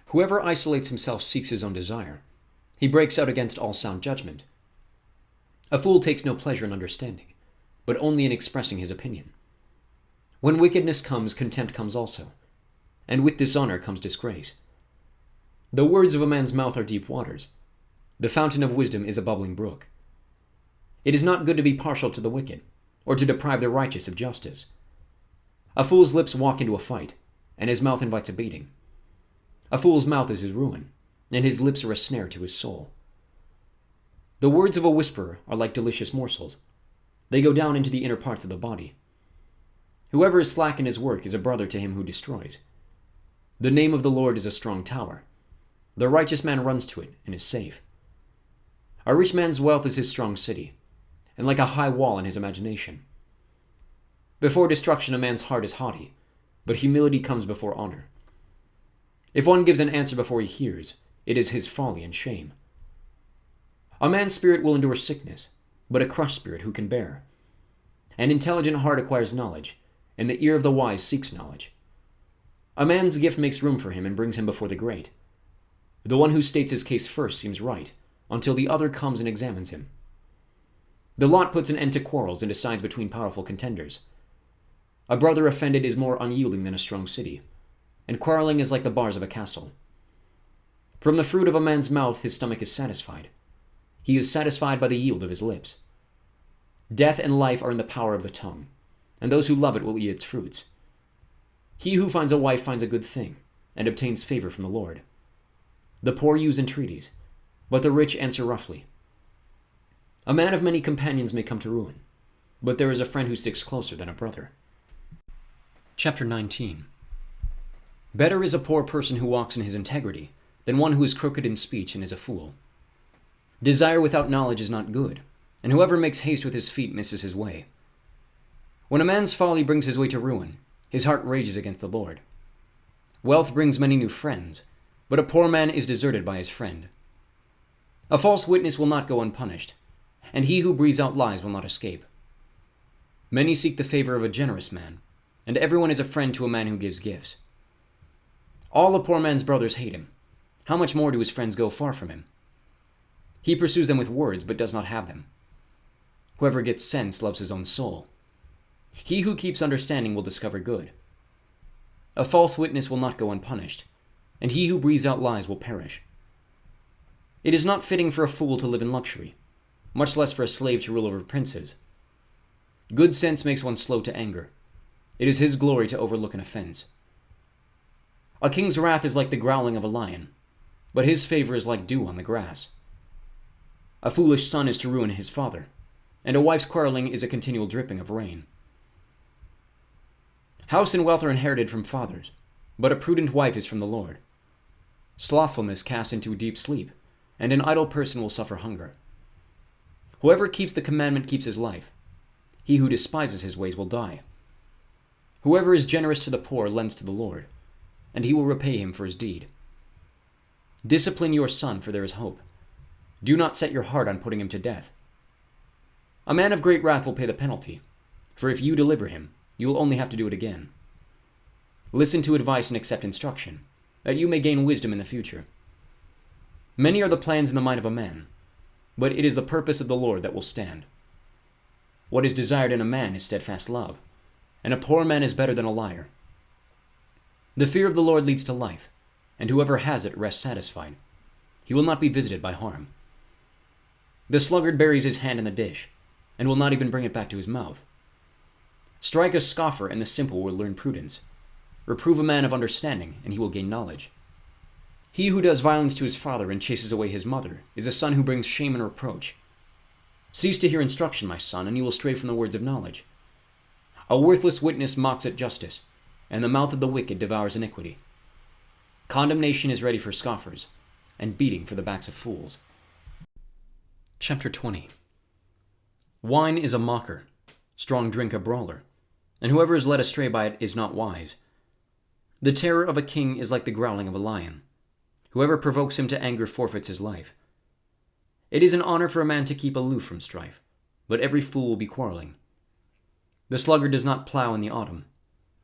Whoever isolates himself seeks his own desire. He breaks out against all sound judgment. A fool takes no pleasure in understanding, but only in expressing his opinion. When wickedness comes, contempt comes also, and with dishonor comes disgrace. The words of a man's mouth are deep waters. The fountain of wisdom is a bubbling brook. It is not good to be partial to the wicked, or to deprive the righteous of justice. A fool's lips walk into a fight, and his mouth invites a beating. A fool's mouth is his ruin, and his lips are a snare to his soul. The words of a whisperer are like delicious morsels. They go down into the inner parts of the body. Whoever is slack in his work is a brother to him who destroys. The name of the Lord is a strong tower. The righteous man runs to it and is safe. A rich man's wealth is his strong city, and like a high wall in his imagination. Before destruction a man's heart is haughty, but humility comes before honor. If one gives an answer before he hears, it is his folly and shame. A man's spirit will endure sickness, but a crushed spirit who can bear? An intelligent heart acquires knowledge, and the ear of the wise seeks knowledge. A man's gift makes room for him and brings him before the great. The one who states his case first seems right, until the other comes and examines him. The lot puts an end to quarrels and decides between powerful contenders. A brother offended is more unyielding than a strong city, and quarreling is like the bars of a castle. From the fruit of a man's mouth his stomach is satisfied. He is satisfied by the yield of his lips. Death and life are in the power of the tongue, and those who love it will eat its fruits. He who finds a wife finds a good thing, and obtains favor from the Lord. The poor use entreaties, but the rich answer roughly. A man of many companions may come to ruin, but there is a friend who sticks closer than a brother. Chapter 19. Better is a poor person who walks in his integrity than one who is crooked in speech and is a fool. Desire without knowledge is not good, and whoever makes haste with his feet misses his way. When a man's folly brings his way to ruin, his heart rages against the Lord. Wealth brings many new friends, but a poor man is deserted by his friend. A false witness will not go unpunished, and he who breathes out lies will not escape. Many seek the favor of a generous man, and everyone is a friend to a man who gives gifts. All a poor man's brothers hate him. How much more do his friends go far from him? He pursues them with words, but does not have them. Whoever gets sense loves his own soul. He who keeps understanding will discover good. A false witness will not go unpunished, and he who breathes out lies will perish. It is not fitting for a fool to live in luxury, much less for a slave to rule over princes. Good sense makes one slow to anger. It is his glory to overlook an offense. A king's wrath is like the growling of a lion, but his favor is like dew on the grass. A foolish son is to ruin his father, and a wife's quarreling is a continual dripping of rain. House and wealth are inherited from fathers, but a prudent wife is from the Lord. Slothfulness casts into a deep sleep, and an idle person will suffer hunger. Whoever keeps the commandment keeps his life. He who despises his ways will die. Whoever is generous to the poor lends to the Lord, and he will repay him for his deed. Discipline your son, for there is hope. Do not set your heart on putting him to death. A man of great wrath will pay the penalty, for if you deliver him, you will only have to do it again. Listen to advice and accept instruction, that you may gain wisdom in the future. Many are the plans in the mind of a man, but it is the purpose of the Lord that will stand. What is desired in a man is steadfast love, and a poor man is better than a liar. The fear of the Lord leads to life, and whoever has it rests satisfied. He will not be visited by harm. The sluggard buries his hand in the dish, and will not even bring it back to his mouth. Strike a scoffer, and the simple will learn prudence. Reprove a man of understanding, and he will gain knowledge. He who does violence to his father and chases away his mother is a son who brings shame and reproach. Cease to hear instruction, my son, and you will stray from the words of knowledge. A worthless witness mocks at justice, and the mouth of the wicked devours iniquity. Condemnation is ready for scoffers, and beating for the backs of fools. Chapter 20. Wine is a mocker, strong drink a brawler, and whoever is led astray by it is not wise. The terror of a king is like the growling of a lion. Whoever provokes him to anger forfeits his life. It is an honor for a man to keep aloof from strife, but every fool will be quarreling. The sluggard does not plow in the autumn.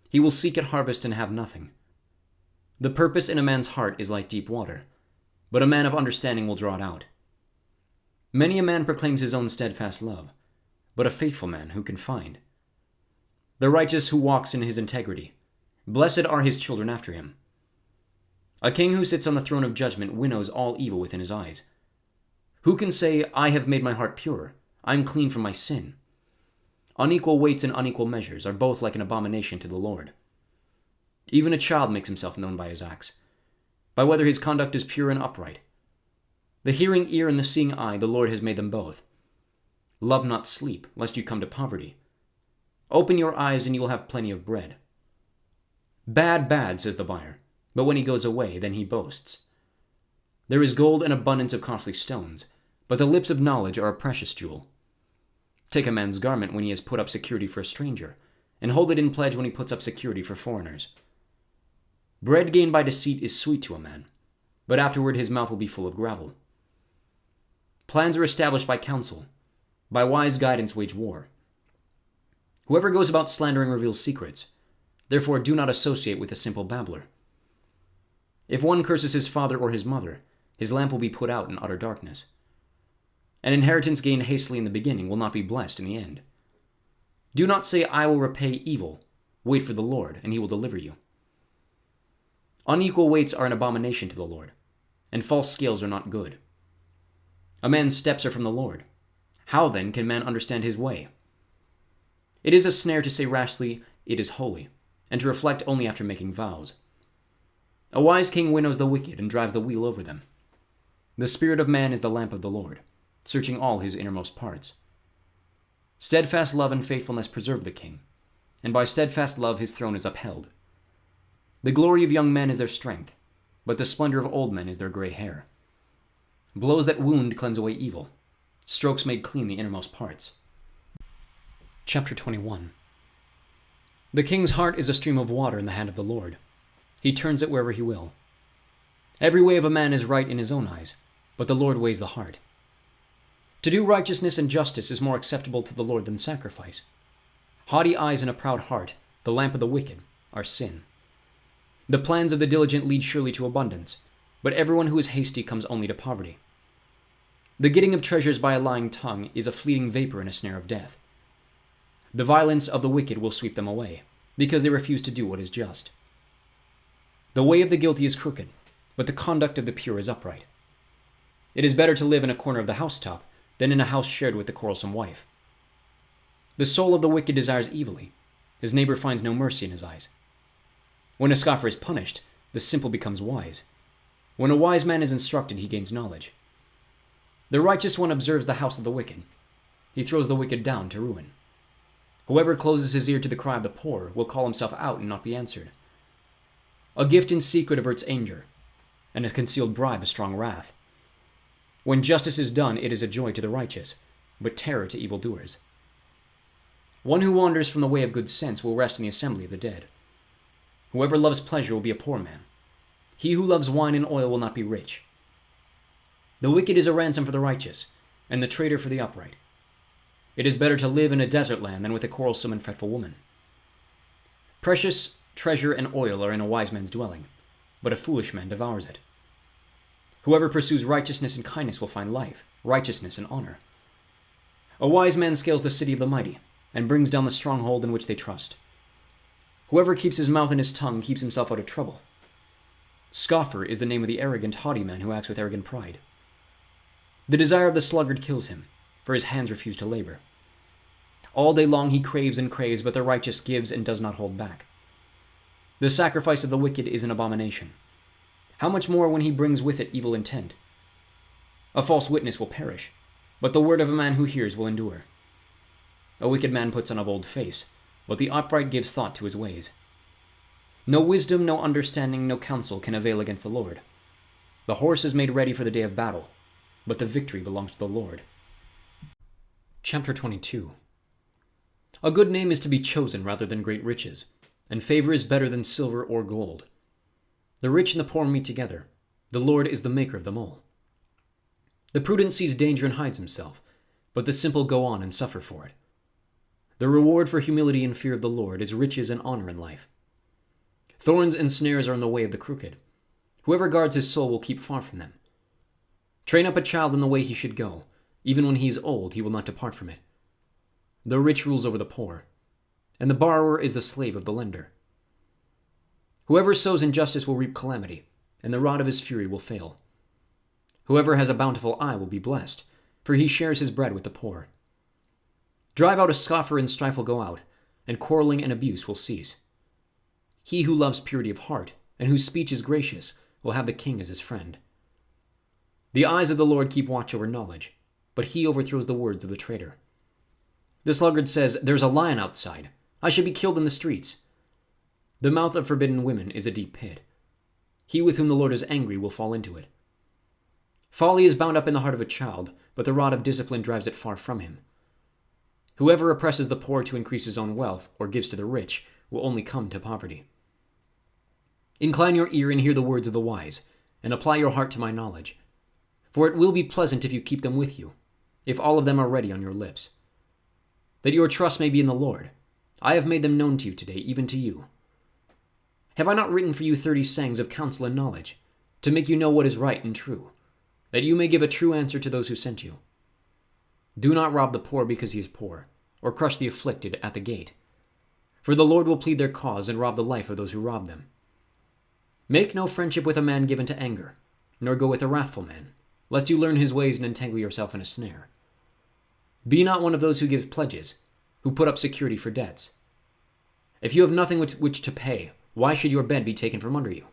He will seek at harvest and have nothing. The purpose in a man's heart is like deep water, but a man of understanding will draw it out. Many a man proclaims his own steadfast love, but a faithful man who can find? The righteous who walks in his integrity, blessed are his children after him. A king who sits on the throne of judgment winnows all evil within his eyes. Who can say, I have made my heart pure, I am clean from my sin? Unequal weights and unequal measures are both like an abomination to the Lord. Even a child makes himself known by his acts, by whether his conduct is pure and upright. The hearing ear and the seeing eye, the Lord has made them both. Love not sleep, lest you come to poverty. Open your eyes, and you will have plenty of bread. Bad, bad, says the buyer, but when he goes away, then he boasts. There is gold and abundance of costly stones, but the lips of knowledge are a precious jewel. Take a man's garment when he has put up security for a stranger, and hold it in pledge when he puts up security for foreigners. Bread gained by deceit is sweet to a man, but afterward his mouth will be full of gravel. Plans are established by counsel. By wise guidance wage war. Whoever goes about slandering reveals secrets. Therefore do not associate with a simple babbler. If one curses his father or his mother, his lamp will be put out in utter darkness. An inheritance gained hastily in the beginning will not be blessed in the end. Do not say, I will repay evil. Wait for the Lord, and he will deliver you. Unequal weights are an abomination to the Lord, and false scales are not good. A man's steps are from the Lord. How then can man understand his way? It is a snare to say rashly, it is holy, and to reflect only after making vows. A wise king winnows the wicked and drives the wheel over them. The spirit of man is the lamp of the Lord, searching all his innermost parts. Steadfast love and faithfulness preserve the king, and by steadfast love his throne is upheld. The glory of young men is their strength, but the splendor of old men is their gray hair. Blows that wound cleanse away evil. Strokes made clean the innermost parts. Chapter 21. The king's heart is a stream of water in the hand of the Lord. He turns it wherever he will. Every way of a man is right in his own eyes, but the Lord weighs the heart. To do righteousness and justice is more acceptable to the Lord than sacrifice. Haughty eyes and a proud heart, the lamp of the wicked, are sin. The plans of the diligent lead surely to abundance, but everyone who is hasty comes only to poverty. The getting of treasures by a lying tongue is a fleeting vapor and a snare of death. The violence of the wicked will sweep them away, because they refuse to do what is just. The way of the guilty is crooked, but the conduct of the pure is upright. It is better to live in a corner of the housetop than in a house shared with the quarrelsome wife. The soul of the wicked desires evilly. His neighbor finds no mercy in his eyes. When a scoffer is punished, the simple becomes wise. When a wise man is instructed, he gains knowledge. The righteous one observes the house of the wicked. He throws the wicked down to ruin. Whoever closes his ear to the cry of the poor will call himself out and not be answered. A gift in secret averts anger, and a concealed bribe a strong wrath. When justice is done, it is a joy to the righteous, but terror to evildoers. One who wanders from the way of good sense will rest in the assembly of the dead. Whoever loves pleasure will be a poor man. He who loves wine and oil will not be rich. The wicked is a ransom for the righteous, and the traitor for the upright. It is better to live in a desert land than with a quarrelsome and fretful woman. Precious treasure and oil are in a wise man's dwelling, but a foolish man devours it. Whoever pursues righteousness and kindness will find life, righteousness and honor. A wise man scales the city of the mighty, and brings down the stronghold in which they trust. Whoever keeps his mouth and his tongue keeps himself out of trouble. Scoffer is the name of the arrogant, haughty man who acts with arrogant pride. The desire of the sluggard kills him, for his hands refuse to labor. All day long he craves and craves, but the righteous gives and does not hold back. The sacrifice of the wicked is an abomination. How much more when he brings with it evil intent? A false witness will perish, but the word of a man who hears will endure. A wicked man puts on a bold face, but the upright gives thought to his ways. No wisdom, no understanding, no counsel can avail against the Lord. The horse is made ready for the day of battle, but the victory belongs to the Lord. Chapter 22. A good name is to be chosen rather than great riches, and favor is better than silver or gold. The rich and the poor meet together. The Lord is the maker of them all. The prudent sees danger and hides himself, but the simple go on and suffer for it. The reward for humility and fear of the Lord is riches and honor in life. Thorns and snares are in the way of the crooked. Whoever guards his soul will keep far from them. Train up a child in the way he should go. Even when he is old, he will not depart from it. The rich rules over the poor, and the borrower is the slave of the lender. Whoever sows injustice will reap calamity, and the rod of his fury will fail. Whoever has a bountiful eye will be blessed, for he shares his bread with the poor. Drive out a scoffer and strife will go out, and quarreling and abuse will cease. He who loves purity of heart, and whose speech is gracious, will have the king as his friend. The eyes of the Lord keep watch over knowledge, but he overthrows the words of the traitor. The sluggard says, "There's a lion outside. I should be killed in the streets." The mouth of forbidden women is a deep pit. He with whom the Lord is angry will fall into it. Folly is bound up in the heart of a child, but the rod of discipline drives it far from him. Whoever oppresses the poor to increase his own wealth, or gives to the rich, will only come to poverty. Incline your ear and hear the words of the wise, and apply your heart to my knowledge. For it will be pleasant if you keep them with you, if all of them are ready on your lips. That your trust may be in the Lord. I have made them known to you today, even to you. Have I not written for you 30 sayings of counsel and knowledge, to make you know what is right and true, that you may give a true answer to those who sent you? Do not rob the poor because he is poor, or crush the afflicted at the gate. For the Lord will plead their cause and rob the life of those who rob them. Make no friendship with a man given to anger, nor go with a wrathful man, lest you learn his ways and entangle yourself in a snare. Be not one of those who give pledges, who put up security for debts. If you have nothing with which to pay, why should your bed be taken from under you?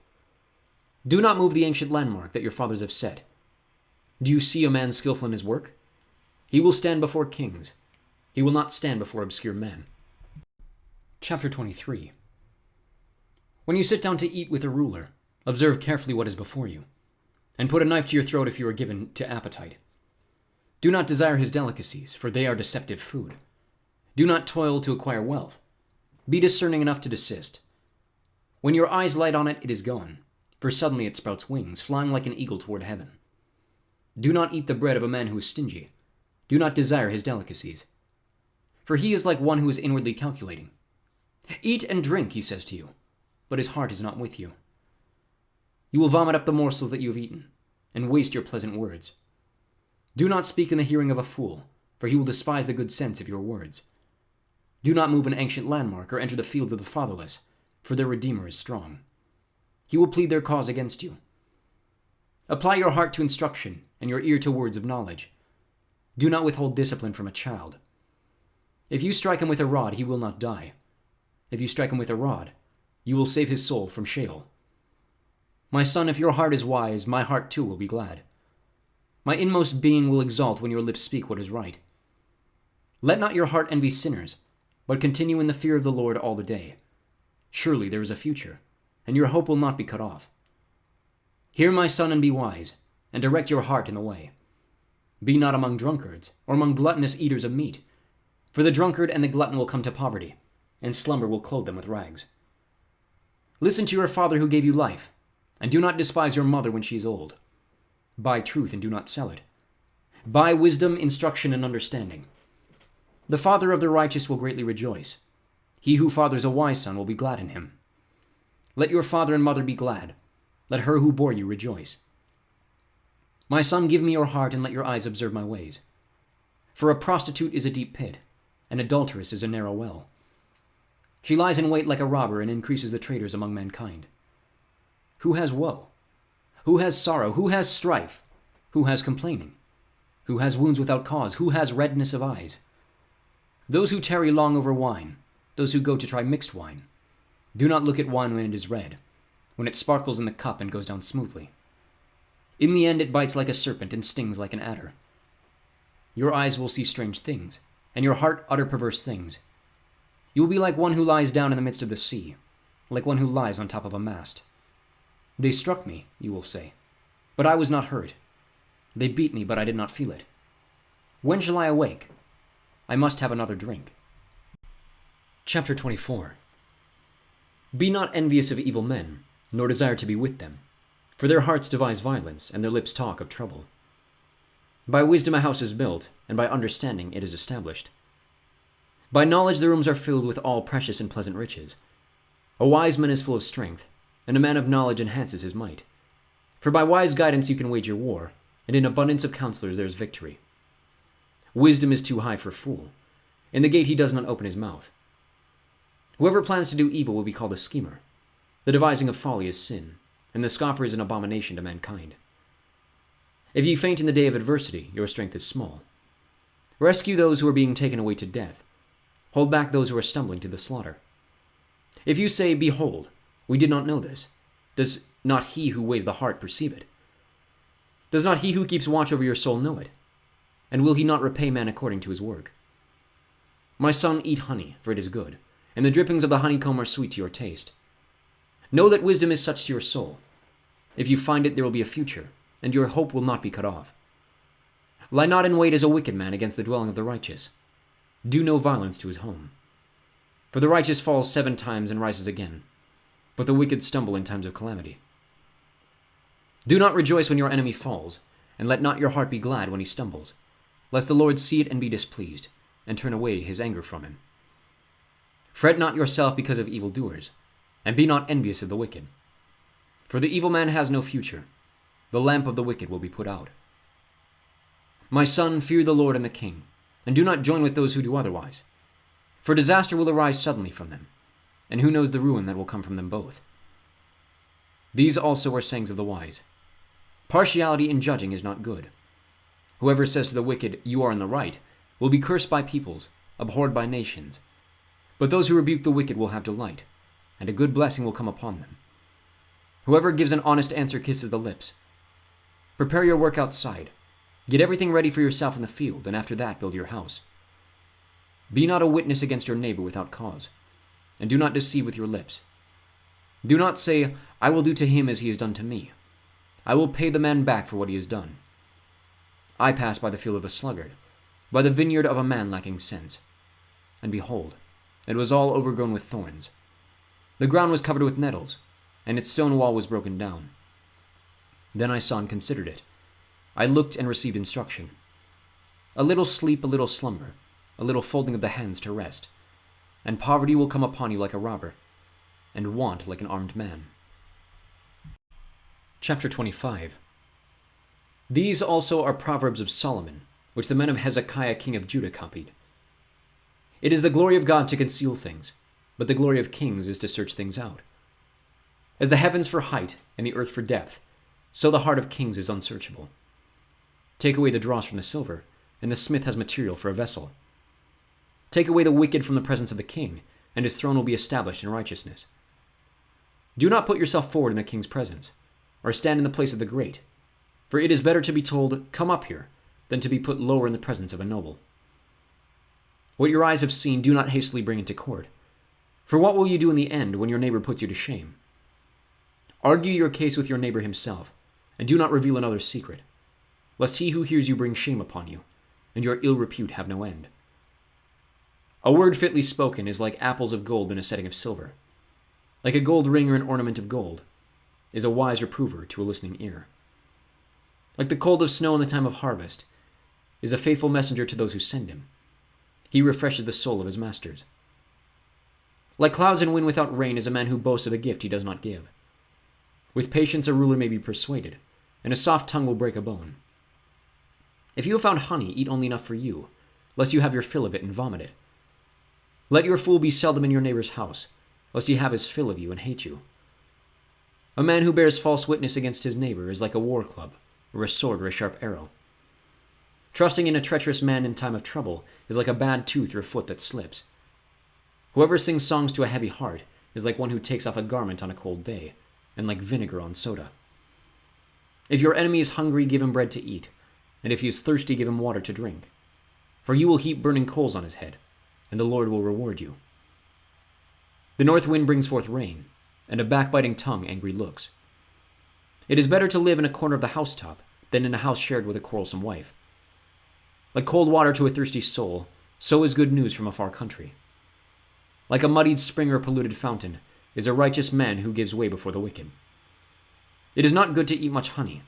Do not move the ancient landmark that your fathers have set. Do you see a man skillful in his work? He will stand before kings. He will not stand before obscure men. Chapter 23. When you sit down to eat with a ruler, observe carefully what is before you, and put a knife to your throat if you are given to appetite. Do not desire his delicacies, for they are deceptive food. Do not toil to acquire wealth. Be discerning enough to desist. When your eyes light on it, it is gone, for suddenly it sprouts wings, flying like an eagle toward heaven. Do not eat the bread of a man who is stingy. Do not desire his delicacies, for he is like one who is inwardly calculating. Eat and drink, he says to you, but his heart is not with you. You will vomit up the morsels that you have eaten, and waste your pleasant words. Do not speak in the hearing of a fool, for he will despise the good sense of your words. Do not move an ancient landmark or enter the fields of the fatherless, for their Redeemer is strong. He will plead their cause against you. Apply your heart to instruction and your ear to words of knowledge. Do not withhold discipline from a child. If you strike him with a rod, he will not die. If you strike him with a rod, you will save his soul from Sheol. My son, if your heart is wise, my heart too will be glad. My inmost being will exult when your lips speak what is right. Let not your heart envy sinners, but continue in the fear of the Lord all the day. Surely there is a future, and your hope will not be cut off. Hear, my son, and be wise, and direct your heart in the way. Be not among drunkards, or among gluttonous eaters of meat, for the drunkard and the glutton will come to poverty, and slumber will clothe them with rags. Listen to your father who gave you life, and do not despise your mother when she is old. Buy truth and do not sell it. Buy wisdom, instruction, and understanding. The father of the righteous will greatly rejoice. He who fathers a wise son will be glad in him. Let your father and mother be glad. Let her who bore you rejoice. My son, give me your heart and let your eyes observe my ways. For a prostitute is a deep pit, an adulteress is a narrow well. She lies in wait like a robber and increases the traitors among mankind. Who has woe? Who has sorrow? Who has strife? Who has complaining? Who has wounds without cause? Who has redness of eyes? Those who tarry long over wine, those who go to try mixed wine. Do not look at wine when it is red, when it sparkles in the cup and goes down smoothly. In the end it bites like a serpent and stings like an adder. Your eyes will see strange things, and your heart utter perverse things. You will be like one who lies down in the midst of the sea, like one who lies on top of a mast. They struck me, you will say, but I was not hurt. They beat me, but I did not feel it. When shall I awake? I must have another drink. Chapter 24. Be not envious of evil men, nor desire to be with them, For their hearts devise violence, and their lips talk of trouble. By wisdom a house is built, and by understanding it is established. By knowledge the rooms are filled with all precious and pleasant riches. A wise man is full of strength, and a man of knowledge enhances his might. For by wise guidance you can wage your war, and in abundance of counselors there is victory. Wisdom is too high for a fool. In the gate he does not open his mouth. Whoever plans to do evil will be called a schemer. The devising of folly is sin, and the scoffer is an abomination to mankind. If ye faint in the day of adversity, your strength is small. Rescue those who are being taken away to death. Hold back those who are stumbling to the slaughter. If you say, Behold, we did not know this, does not he who weighs the heart perceive it? Does not he who keeps watch over your soul know it? And will he not repay man according to his work? My son, eat honey, for it is good, and the drippings of the honeycomb are sweet to your taste. Know that wisdom is such to your soul. If you find it, there will be a future, and your hope will not be cut off. Lie not in wait as a wicked man against the dwelling of the righteous. Do no violence to his home. For the righteous falls 7 times and rises again, but the wicked stumble in times of calamity. Do not rejoice when your enemy falls, and let not your heart be glad when he stumbles, lest the Lord see it and be displeased, and turn away his anger from him. Fret not yourself because of evildoers, and be not envious of the wicked. For the evil man has no future. The lamp of the wicked will be put out. My son, fear the Lord and the king, and do not join with those who do otherwise. For disaster will arise suddenly from them, and who knows the ruin that will come from them both. These also are sayings of the wise. Partiality in judging is not good. Whoever says to the wicked, You are in the right, will be cursed by peoples, abhorred by nations. But those who rebuke the wicked will have delight, and a good blessing will come upon them. Whoever gives an honest answer kisses the lips. Prepare your work outside. Get everything ready for yourself in the field, and after that build your house. Be not a witness against your neighbor without cause, and do not deceive with your lips. Do not say, I will do to him as he has done to me. I will pay the man back for what he has done. I passed by the field of a sluggard, by the vineyard of a man lacking sense. And behold, it was all overgrown with thorns. The ground was covered with nettles, and its stone wall was broken down. Then I saw and considered it. I looked and received instruction. A little sleep, a little slumber, a little folding of the hands to rest, and poverty will come upon you like a robber, and want like an armed man. Chapter 25. These also are Proverbs of Solomon, which the men of Hezekiah king of Judah copied. It is the glory of God to conceal things, but the glory of kings is to search things out. As the heavens for height and the earth for depth, so the heart of kings is unsearchable. Take away the dross from the silver, and the smith has material for a vessel. Take away the wicked from the presence of the king, and his throne will be established in righteousness. Do not put yourself forward in the king's presence, or stand in the place of the great, for it is better to be told, Come up here, than to be put lower in the presence of a noble. What your eyes have seen, do not hastily bring into court. For what will you do in the end when your neighbor puts you to shame? Argue your case with your neighbor himself, and do not reveal another's secret, lest he who hears you bring shame upon you, and your ill repute have no end. A word fitly spoken is like apples of gold in a setting of silver. Like a gold ring or an ornament of gold is a wise reprover to a listening ear. Like the cold of snow in the time of harvest is a faithful messenger to those who send him. He refreshes the soul of his masters. Like clouds and wind without rain is a man who boasts of a gift he does not give. With patience a ruler may be persuaded, and a soft tongue will break a bone. If you have found honey, eat only enough for you, lest you have your fill of it and vomit it. Let your fool be seldom in your neighbor's house, lest he have his fill of you and hate you. A man who bears false witness against his neighbor is like a war club, or a sword or a sharp arrow. Trusting in a treacherous man in time of trouble is like a bad tooth or a foot that slips. Whoever sings songs to a heavy heart is like one who takes off a garment on a cold day, and like vinegar on soda. If your enemy is hungry, give him bread to eat, and if he is thirsty, give him water to drink. For you will heap burning coals on his head, and the Lord will reward you. The north wind brings forth rain, and a backbiting tongue angry looks. It is better to live in a corner of the housetop than in a house shared with a quarrelsome wife. Like cold water to a thirsty soul, so is good news from a far country. Like a muddied spring or a polluted fountain is a righteous man who gives way before the wicked. It is not good to eat much honey,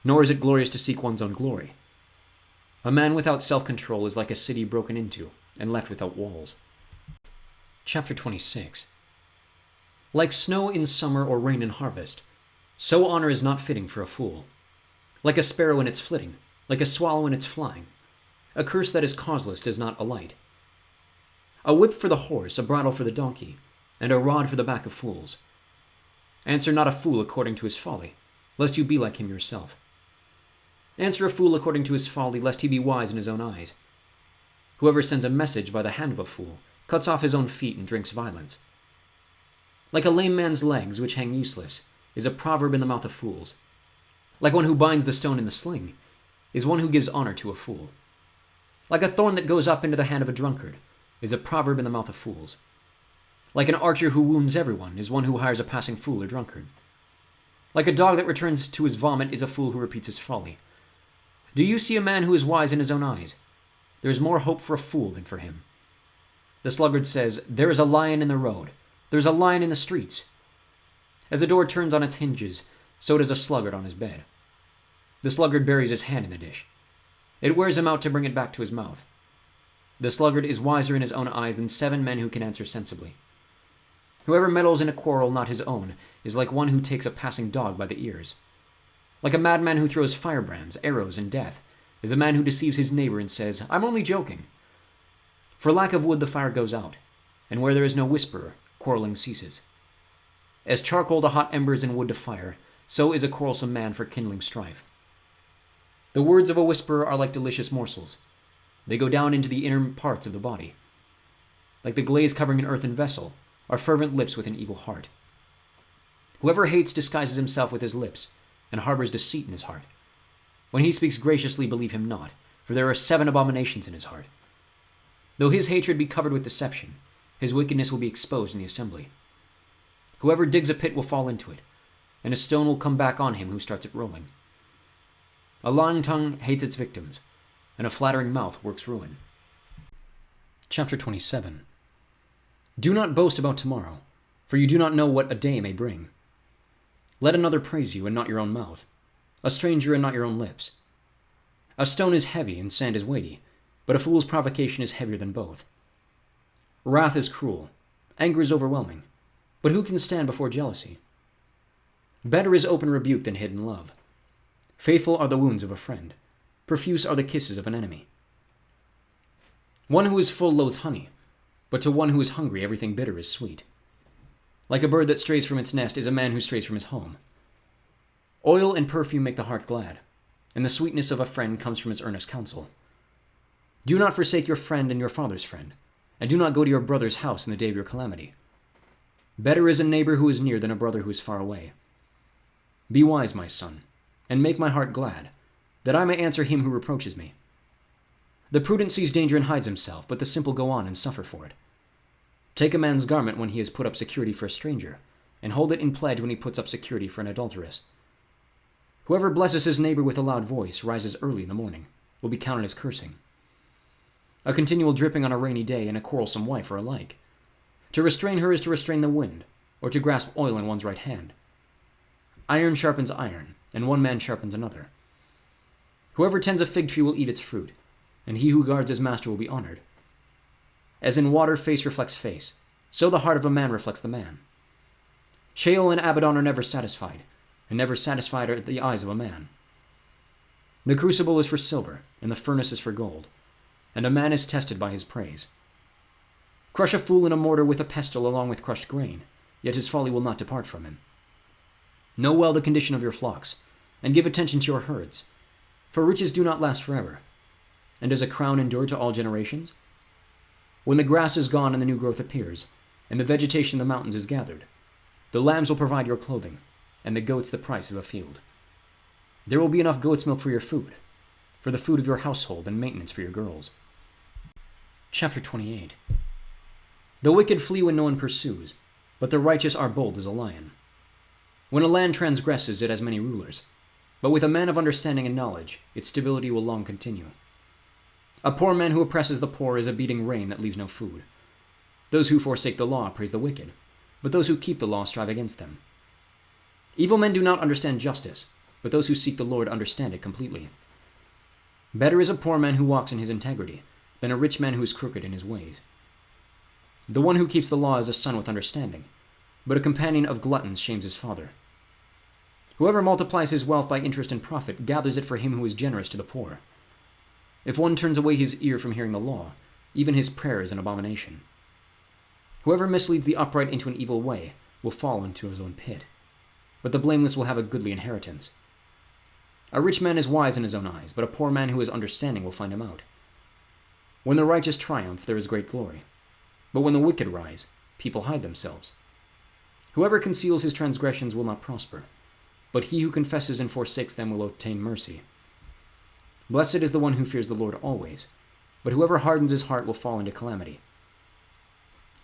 nor is it glorious to seek one's own glory. A man without self-control is like a city broken into and left without walls. Chapter 26. Like snow in summer or rain in harvest, so honor is not fitting for a fool. Like a sparrow in its flitting, like a swallow in its flying, a curse that is causeless does not alight. A whip for the horse, a bridle for the donkey, and a rod for the back of fools. Answer not a fool according to his folly, lest you be like him yourself. Answer a fool according to his folly, lest he be wise in his own eyes. Whoever sends a message by the hand of a fool cuts off his own feet and drinks violence. Like a lame man's legs, which hang useless, is a proverb in the mouth of fools. Like one who binds the stone in the sling, is one who gives honor to a fool. Like a thorn that goes up into the hand of a drunkard, is a proverb in the mouth of fools. Like an archer who wounds everyone, is one who hires a passing fool or drunkard. Like a dog that returns to his vomit is a fool who repeats his folly. Do you see a man who is wise in his own eyes? There is more hope for a fool than for him. The sluggard says, there is a lion in the road. There is a lion in the streets. As a door turns on its hinges, so does a sluggard on his bed. The sluggard buries his hand in the dish. It wears him out to bring it back to his mouth. The sluggard is wiser in his own eyes than 7 men who can answer sensibly. Whoever meddles in a quarrel not his own is like one who takes a passing dog by the ears. Like a madman who throws firebrands, arrows, and death is a man who deceives his neighbor and says, I'm only joking. For lack of wood the fire goes out, and where there is no whisperer, quarreling ceases. As charcoal to hot embers and wood to fire, so is a quarrelsome man for kindling strife. The words of a whisperer are like delicious morsels. They go down into the inner parts of the body. Like the glaze covering an earthen vessel, are fervent lips with an evil heart. Whoever hates disguises himself with his lips, and harbors deceit in his heart. When he speaks graciously, believe him not, for there are 7 abominations in his heart. Though his hatred be covered with deception, his wickedness will be exposed in the assembly. Whoever digs a pit will fall into it, and a stone will come back on him who starts it rolling. A lying tongue hates its victims, and a flattering mouth works ruin. Chapter 27. Do not boast about tomorrow, for you do not know what a day may bring. Let another praise you, and not your own mouth, a stranger and not your own lips. A stone is heavy and sand is weighty, but a fool's provocation is heavier than both. Wrath is cruel, anger is overwhelming, but who can stand before jealousy? Better is open rebuke than hidden love. Faithful are the wounds of a friend, profuse are the kisses of an enemy. One who is full loathes honey, but to one who is hungry everything bitter is sweet. Like a bird that strays from its nest is a man who strays from his home. Oil and perfume make the heart glad, and the sweetness of a friend comes from his earnest counsel. Do not forsake your friend and your father's friend, and do not go to your brother's house in the day of your calamity. Better is a neighbor who is near than a brother who is far away. Be wise, my son, and make my heart glad, that I may answer him who reproaches me. The prudent sees danger and hides himself, but the simple go on and suffer for it. Take a man's garment when he has put up security for a stranger, and hold it in pledge when he puts up security for an adulteress. Whoever blesses his neighbor with a loud voice rises early in the morning, will be counted as cursing. A continual dripping on a rainy day and a quarrelsome wife are alike. To restrain her is to restrain the wind, or to grasp oil in one's right hand. Iron sharpens iron, and one man sharpens another. Whoever tends a fig tree will eat its fruit, and he who guards his master will be honored. As in water face reflects face, so the heart of a man reflects the man. Sheol and Abaddon are never satisfied, and never satisfied are the eyes of a man. The crucible is for silver, and the furnace is for gold, and a man is tested by his praise. Crush a fool in a mortar with a pestle along with crushed grain, yet his folly will not depart from him. Know well the condition of your flocks, and give attention to your herds, for riches do not last forever. And does a crown endure to all generations? When the grass is gone and the new growth appears, and the vegetation of the mountains is gathered, the lambs will provide your clothing, and the goats the price of a field. There will be enough goat's milk for your food, for the food of your household and maintenance for your girls. Chapter 28. The wicked flee when no one pursues, but the righteous are bold as a lion. When a land transgresses, it has many rulers, but with a man of understanding and knowledge, its stability will long continue. A poor man who oppresses the poor is a beating rain that leaves no food. Those who forsake the law praise the wicked, but those who keep the law strive against them. Evil men do not understand justice, but those who seek the Lord understand it completely. Better is a poor man who walks in his integrity than a rich man who is crooked in his ways. The one who keeps the law is a son with understanding, but a companion of gluttons shames his father. Whoever multiplies his wealth by interest and profit gathers it for him who is generous to the poor. If one turns away his ear from hearing the law, even his prayer is an abomination. Whoever misleads the upright into an evil way will fall into his own pit, but the blameless will have a goodly inheritance. A rich man is wise in his own eyes, but a poor man who is understanding will find him out. When the righteous triumph, there is great glory, but when the wicked rise, people hide themselves. Whoever conceals his transgressions will not prosper, but he who confesses and forsakes them will obtain mercy. Blessed is the one who fears the Lord always, but whoever hardens his heart will fall into calamity.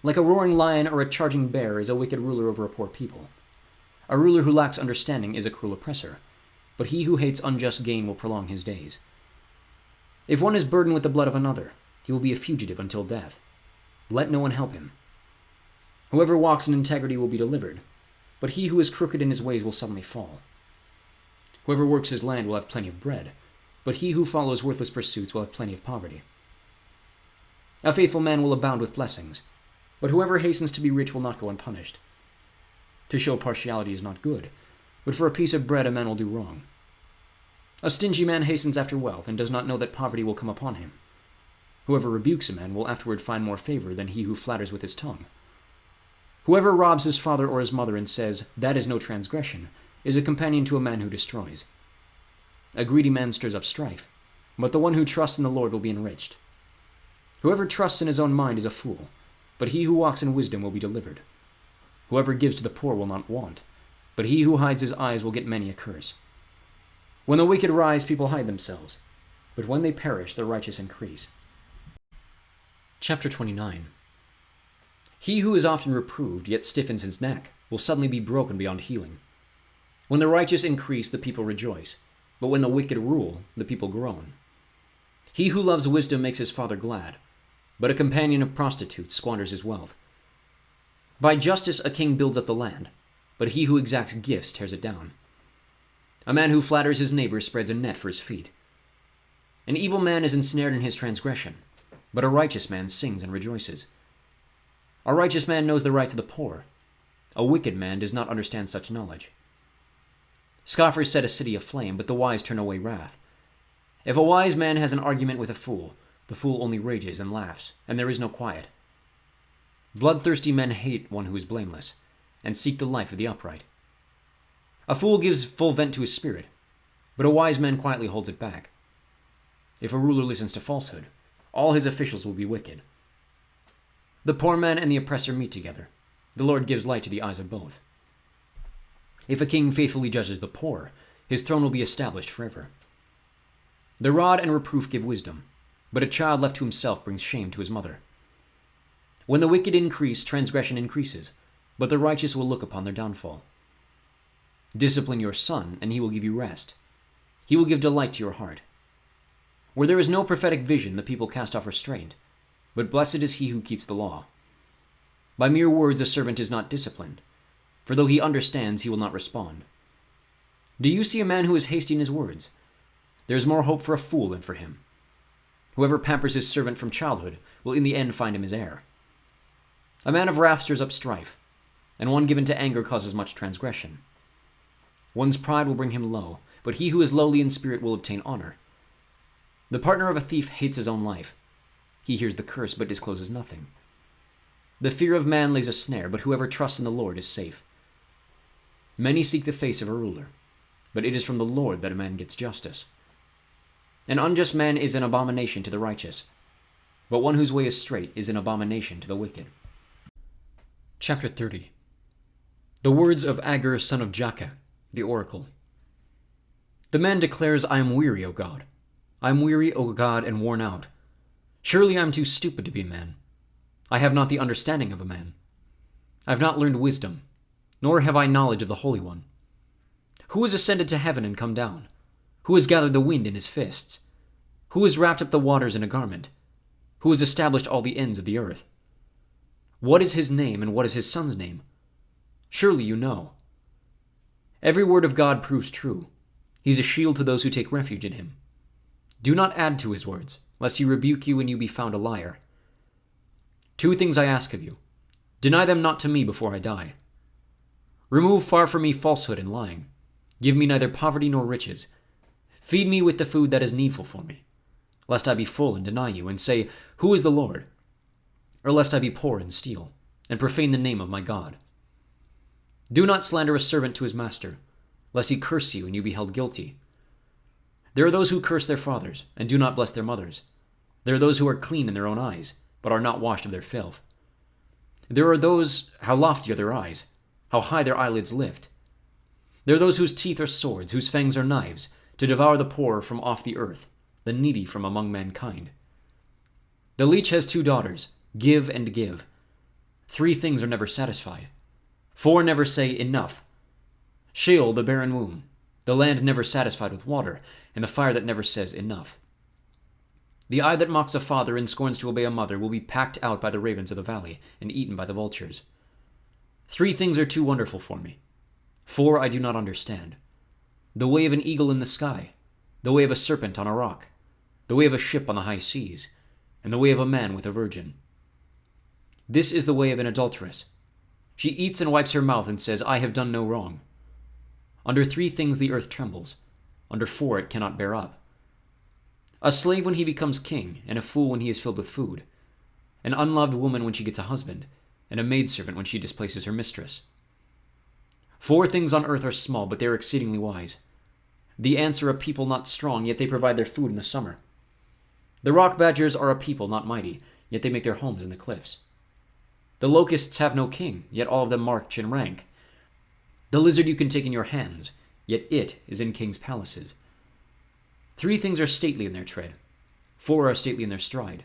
Like a roaring lion or a charging bear is a wicked ruler over a poor people. A ruler who lacks understanding is a cruel oppressor, but he who hates unjust gain will prolong his days. If one is burdened with the blood of another, he will be a fugitive until death. Let no one help him. Whoever walks in integrity will be delivered, but he who is crooked in his ways will suddenly fall. Whoever works his land will have plenty of bread, but he who follows worthless pursuits will have plenty of poverty. A faithful man will abound with blessings, but whoever hastens to be rich will not go unpunished. To show partiality is not good, but for a piece of bread a man will do wrong. A stingy man hastens after wealth and does not know that poverty will come upon him. Whoever rebukes a man will afterward find more favor than he who flatters with his tongue. Whoever robs his father or his mother and says, "That is no transgression," is a companion to a man who destroys. A greedy man stirs up strife, but the one who trusts in the Lord will be enriched. Whoever trusts in his own mind is a fool, but he who walks in wisdom will be delivered. Whoever gives to the poor will not want, but he who hides his eyes will get many a curse. When the wicked rise, people hide themselves, but when they perish, the righteous increase. Chapter 29. He who is often reproved, yet stiffens his neck, will suddenly be broken beyond healing. When the righteous increase, the people rejoice, but when the wicked rule, the people groan. He who loves wisdom makes his father glad, but a companion of prostitutes squanders his wealth. By justice a king builds up the land, but he who exacts gifts tears it down. A man who flatters his neighbor spreads a net for his feet. An evil man is ensnared in his transgression, but a righteous man sings and rejoices. A righteous man knows the rights of the poor. A wicked man does not understand such knowledge. Scoffers set a city aflame, but the wise turn away wrath. If a wise man has an argument with a fool, the fool only rages and laughs, and there is no quiet. Bloodthirsty men hate one who is blameless, and seek the life of the upright. A fool gives full vent to his spirit, but a wise man quietly holds it back. If a ruler listens to falsehood, all his officials will be wicked. The poor man and the oppressor meet together. The Lord gives light to the eyes of both. If a king faithfully judges the poor, his throne will be established forever. The rod and reproof give wisdom, but a child left to himself brings shame to his mother. When the wicked increase, transgression increases, but the righteous will look upon their downfall. Discipline your son, and he will give you rest. He will give delight to your heart. Where there is no prophetic vision, the people cast off restraint, but blessed is he who keeps the law. By mere words a servant is not disciplined, for though he understands, he will not respond. Do you see a man who is hasty in his words? There is more hope for a fool than for him. Whoever pampers his servant from childhood will in the end find him his heir. A man of wrath stirs up strife, and one given to anger causes much transgression. One's pride will bring him low, but he who is lowly in spirit will obtain honor. The partner of a thief hates his own life. He hears the curse but discloses nothing. The fear of man lays a snare, but whoever trusts in the Lord is safe. Many seek the face of a ruler, but it is from the Lord that a man gets justice. An unjust man is an abomination to the righteous, but one whose way is straight is an abomination to the wicked. Chapter 30. The words of Agur son of Jakeh, the oracle. The man declares, "I am weary, O God. I am weary, O God, and worn out. Surely I am too stupid to be a man. I have not the understanding of a man. I have not learned wisdom, nor have I knowledge of the Holy One. Who has ascended to heaven and come down? Who has gathered the wind in his fists? Who has wrapped up the waters in a garment? Who has established all the ends of the earth? What is his name, and what is his son's name? Surely you know. Every word of God proves true. He is a shield to those who take refuge in him. Do not add to his words, lest he rebuke you and you be found a liar. 2 things I ask of you. Deny them not to me before I die. Remove far from me falsehood and lying. Give me neither poverty nor riches. Feed me with the food that is needful for me, lest I be full and deny you, and say, Who is the Lord? Or lest I be poor and steal, and profane the name of my God. Do not slander a servant to his master, lest he curse you and you be held guilty. There are those who curse their fathers, and do not bless their mothers. There are those who are clean in their own eyes, but are not washed of their filth. There are those, how lofty are their eyes, how high their eyelids lift. There are those whose teeth are swords, whose fangs are knives, to devour the poor from off the earth, the needy from among mankind. The leech has 2 daughters, give and give. 3 things are never satisfied. 4 never say, Enough. Sheol, the barren womb, the land never satisfied with water, and the fire that never says, Enough. The eye that mocks a father and scorns to obey a mother will be packed out by the ravens of the valley and eaten by the vultures. 3 things are too wonderful for me. 4 I do not understand. The way of an eagle in the sky, the way of a serpent on a rock, the way of a ship on the high seas, and the way of a man with a virgin. This is the way of an adulteress. She eats and wipes her mouth and says, I have done no wrong. Under 3 things the earth trembles. Under 4 it cannot bear up. A slave when he becomes king, and a fool when he is filled with food. An unloved woman when she gets a husband, and a maidservant when she displaces her mistress. 4 things on earth are small, but they are exceedingly wise. The ants are a people not strong, yet they provide their food in the summer. The rock badgers are a people not mighty, yet they make their homes in the cliffs. The locusts have no king, yet all of them march in rank. The lizard you can take in your hands, yet it is in kings' palaces. 3 things are stately in their tread. 4 are stately in their stride.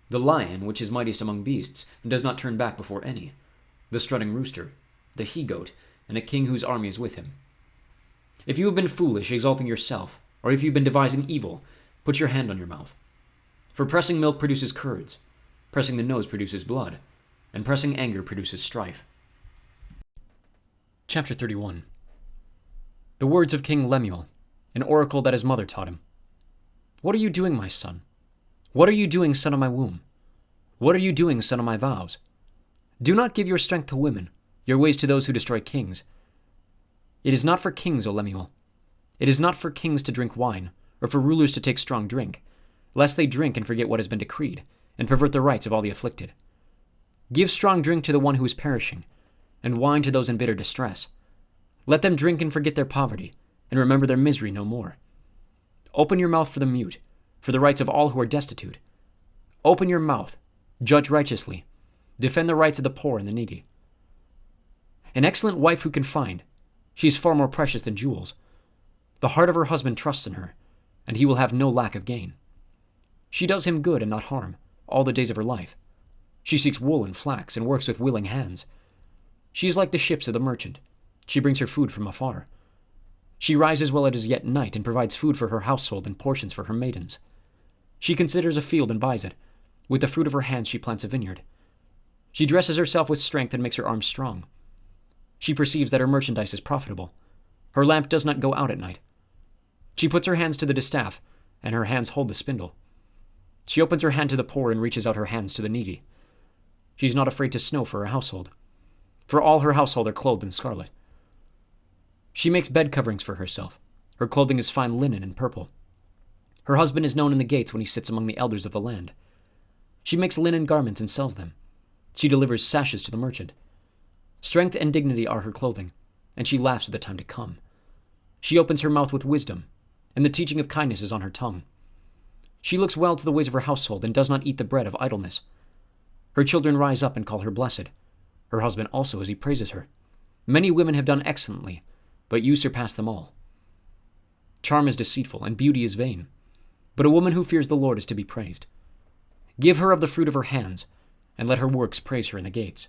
The lion, which is mightiest among beasts, and does not turn back before any. The strutting rooster, the he-goat, and a king whose army is with him. If you have been foolish, exalting yourself, or if you have been devising evil, put your hand on your mouth. For pressing milk produces curds, pressing the nose produces blood, and pressing anger produces strife. Chapter 31. The words of King Lemuel, an oracle that his mother taught him. What are you doing, my son? What are you doing, son of my womb? What are you doing, son of my vows? Do not give your strength to women, your ways to those who destroy kings. It is not for kings, O Lemuel. It is not for kings to drink wine, or for rulers to take strong drink, lest they drink and forget what has been decreed, and pervert the rights of all the afflicted. Give strong drink to the one who is perishing, and wine to those in bitter distress. Let them drink and forget their poverty, and remember their misery no more. Open your mouth for the mute, for the rights of all who are destitute. Open your mouth, judge righteously, defend the rights of the poor and the needy. An excellent wife who can find, she is far more precious than jewels. The heart of her husband trusts in her, and he will have no lack of gain. She does him good and not harm, all the days of her life. She seeks wool and flax, and works with willing hands. She is like the ships of the merchant. She brings her food from afar. She rises while it is yet night, and provides food for her household and portions for her maidens. She considers a field and buys it. With the fruit of her hands she plants a vineyard. She dresses herself with strength and makes her arms strong. She perceives that her merchandise is profitable. Her lamp does not go out at night. She puts her hands to the distaff, and her hands hold the spindle. She opens her hand to the poor and reaches out her hands to the needy. She is not afraid to snow for her household, for all her household are clothed in scarlet. She makes bed coverings for herself. Her clothing is fine linen and purple. Her husband is known in the gates when he sits among the elders of the land. She makes linen garments and sells them. She delivers sashes to the merchant. Strength and dignity are her clothing, and she laughs at the time to come. She opens her mouth with wisdom, and the teaching of kindness is on her tongue. She looks well to the ways of her household and does not eat the bread of idleness. Her children rise up and call her blessed. Her husband also as he praises her. Many women have done excellently, but you surpass them all. Charm is deceitful, and beauty is vain, but a woman who fears the Lord is to be praised. Give her of the fruit of her hands, and let her works praise her in the gates.